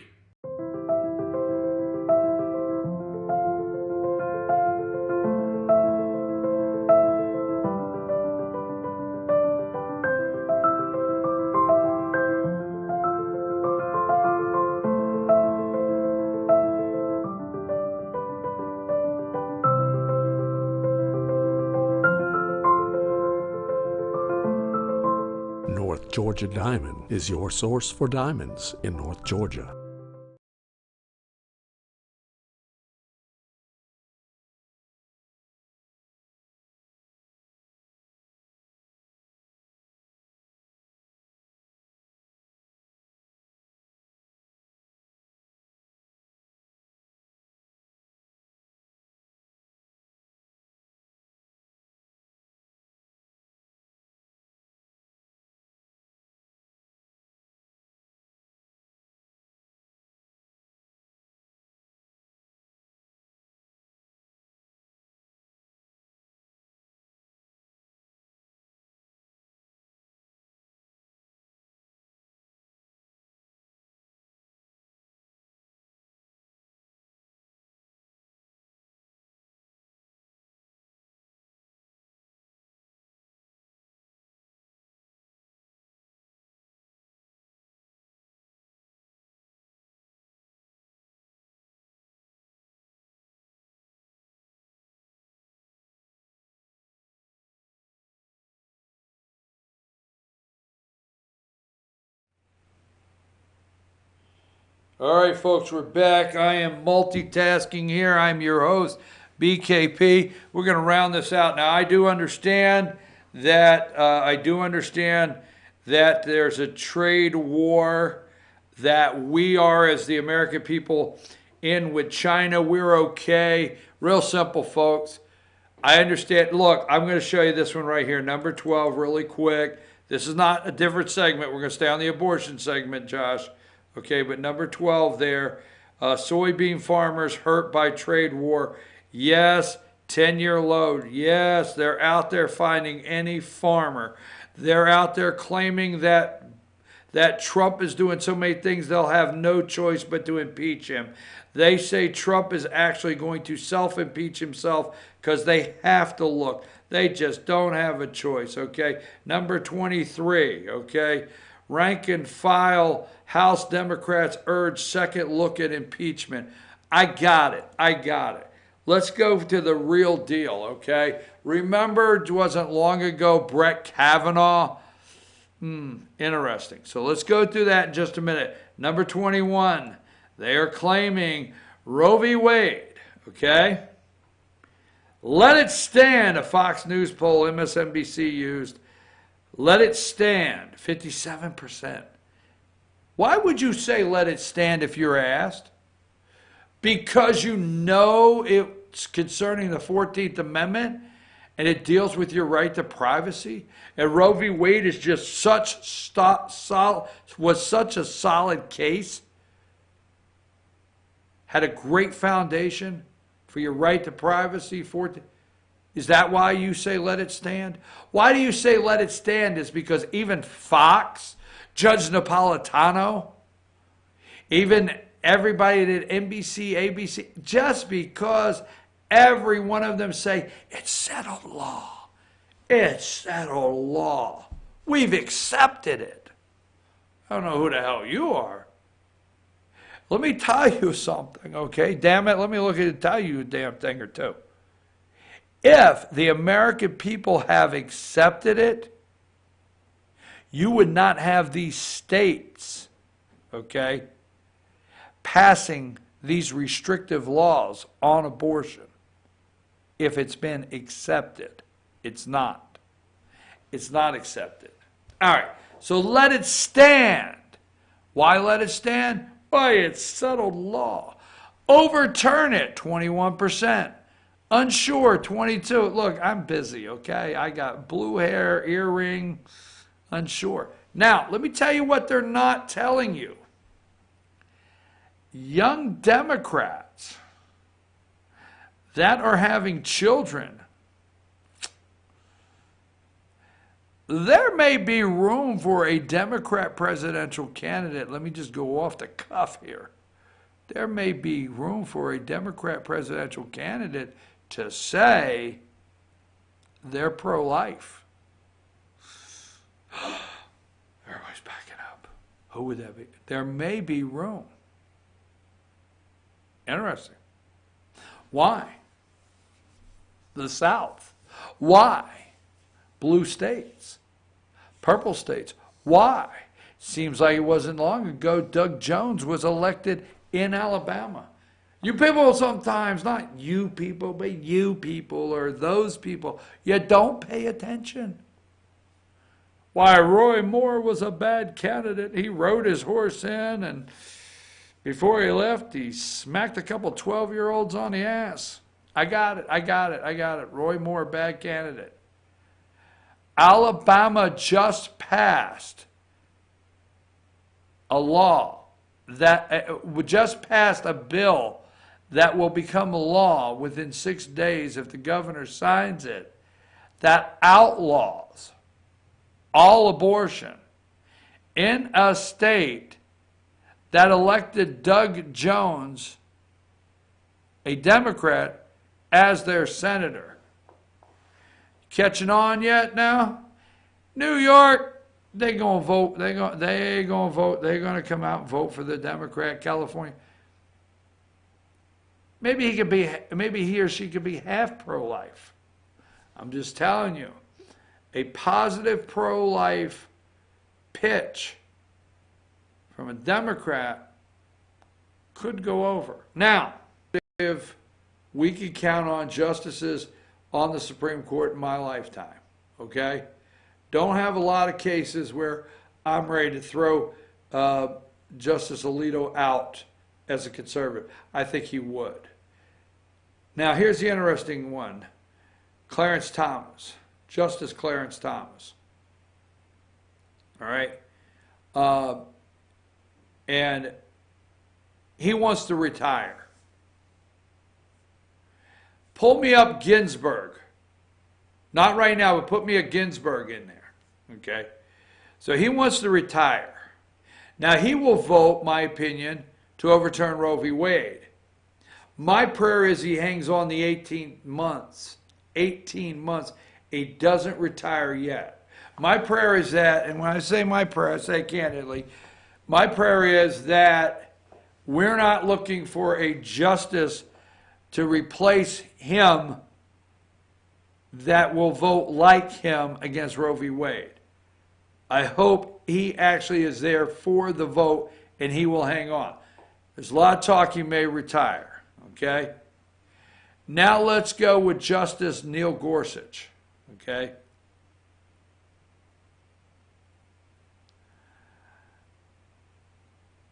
S6: North Georgia Diamond is your source for diamonds in North Georgia.
S1: All right, folks, we're back. I am multitasking here. I'm your host, BKP. We're going to round this out. Now, I do understand that there's a trade war that we are, as the American people, in with China. We're okay. Real simple, folks. I understand. Look, I'm going to show you this one right here, number 12, really quick. This is not a different segment. We're going to stay on the abortion segment, Josh. Okay, but number 12 there, soybean farmers hurt by trade war. Yes, 10-year low. Yes, they're out there finding any farmer. They're out there claiming that Trump is doing so many things they'll have no choice but to impeach him. They say Trump is actually going to self-impeach himself because they have to look. They just don't have a choice, okay? Number 23, okay? Rank and file House Democrats urge second look at impeachment. I got it. Let's go to the real deal, okay? Remember, it wasn't long ago, Brett Kavanaugh? Interesting. So let's go through that in just a minute. Number 21, they are claiming Roe v. Wade, okay? Let it stand, a Fox News poll MSNBC used. Let it stand, 57%. Why would you say let it stand if you're asked? Because you know concerning the 14th Amendment, and it deals with your right to privacy. And Roe v. Wade is just was such a solid case, had a great foundation for your right to privacy. Is that why you say let it stand? Why do you say let it stand? Is because even Fox, Judge Napolitano, even everybody at NBC, ABC, just because every one of them say it's settled law. It's settled law. We've accepted it. I don't know who the hell you are. Let me tell you something, okay? Damn it, let me look at it and tell you a damn thing or two. If the American people have accepted it, you would not have these states, okay, passing these restrictive laws on abortion if it's been accepted. It's not. It's not accepted. All right, so let it stand. Why let it stand? Why, it's settled law. Overturn it, 21%. Unsure, 22. Look, I'm busy, okay? I got blue hair, earring, unsure. Now, let me tell you what they're not telling you. Young Democrats that are having children, there may be room for a Democrat presidential candidate. Let me just go off the cuff here. There may be room for a Democrat presidential candidate to say they're pro-life. Everybody's backing up. Who would that be? There may be room. Interesting. Why? The South. Why? Blue states. Purple states. Why? Seems like it wasn't long ago Doug Jones was elected in Alabama. You people sometimes, not you people, but you people or those people, you don't pay attention. Why, Roy Moore was a bad candidate. He rode his horse in, and before he left, he smacked a couple 12-year-olds on the ass. I got it. Roy Moore, bad candidate. Alabama just passed a law that just passed a bill that will become law within 6 days if the governor signs it, that outlaws all abortion in a state that elected Doug Jones, a Democrat, as their senator. Catching on yet now? New York, they gonna vote. They gonna vote. They're gonna come out and vote for the Democrat. California, maybe he or she could be half pro-life. I'm just telling you, a positive pro-life pitch from a Democrat could go over. Now, if we could count on justices on the Supreme Court in my lifetime, okay? Don't have a lot of cases where I'm ready to throw Justice Alito out as a conservative. I think he would. Now, here's the interesting one. Clarence Thomas, Justice Clarence Thomas. All right? And he wants to retire. Pull me up Ginsburg. Not right now, but put me a Ginsburg in there. Okay? So he wants to retire. Now he will vote, my opinion, to overturn Roe v. Wade. My prayer is he hangs on the 18 months. 18 months. He doesn't retire yet. My prayer is that, and when I say my prayer, I say candidly, my prayer is that we're not looking for a justice to replace him that will vote like him against Roe v. Wade. I hope he actually is there for the vote and he will hang on. There's a lot of talk he may retire, okay? Now let's go with Justice Neil Gorsuch, okay?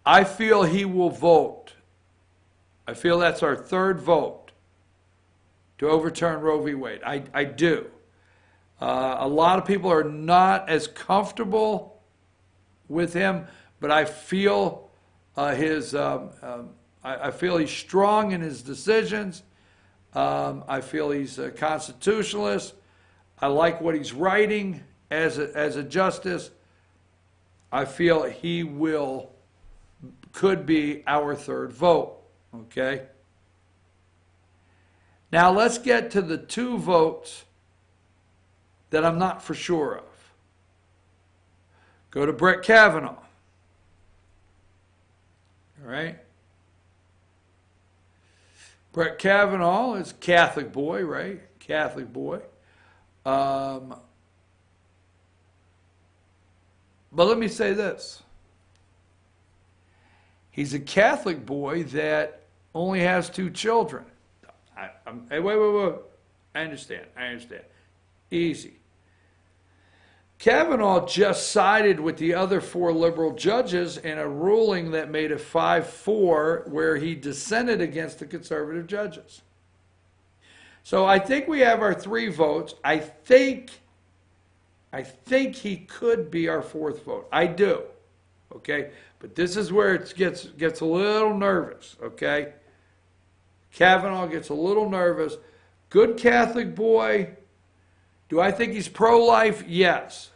S1: I feel he will vote. I feel that's our third vote to overturn Roe v. Wade. I do. A lot of people are not as comfortable with him, but I feel I feel he's strong in his decisions. I feel he's a constitutionalist. I like what he's writing as a justice. I feel he could be our third vote. Okay. Now let's get to the two votes that I'm not for sure of. Go to Brett Kavanaugh. All right. Brett Kavanaugh is a Catholic boy, right? Catholic boy. But let me say this. He's a Catholic boy that only has 2 children. Hey, wait. I understand. Easy. Kavanaugh just sided with the other 4 liberal judges in a ruling that made it 5-4 where he dissented against the conservative judges. So I think we have our 3 votes. I think he could be our 4th vote. I do. Okay? But this is where it gets a little nervous, okay? Kavanaugh gets a little nervous. Good Catholic boy. Do I think he's pro-life? Yes.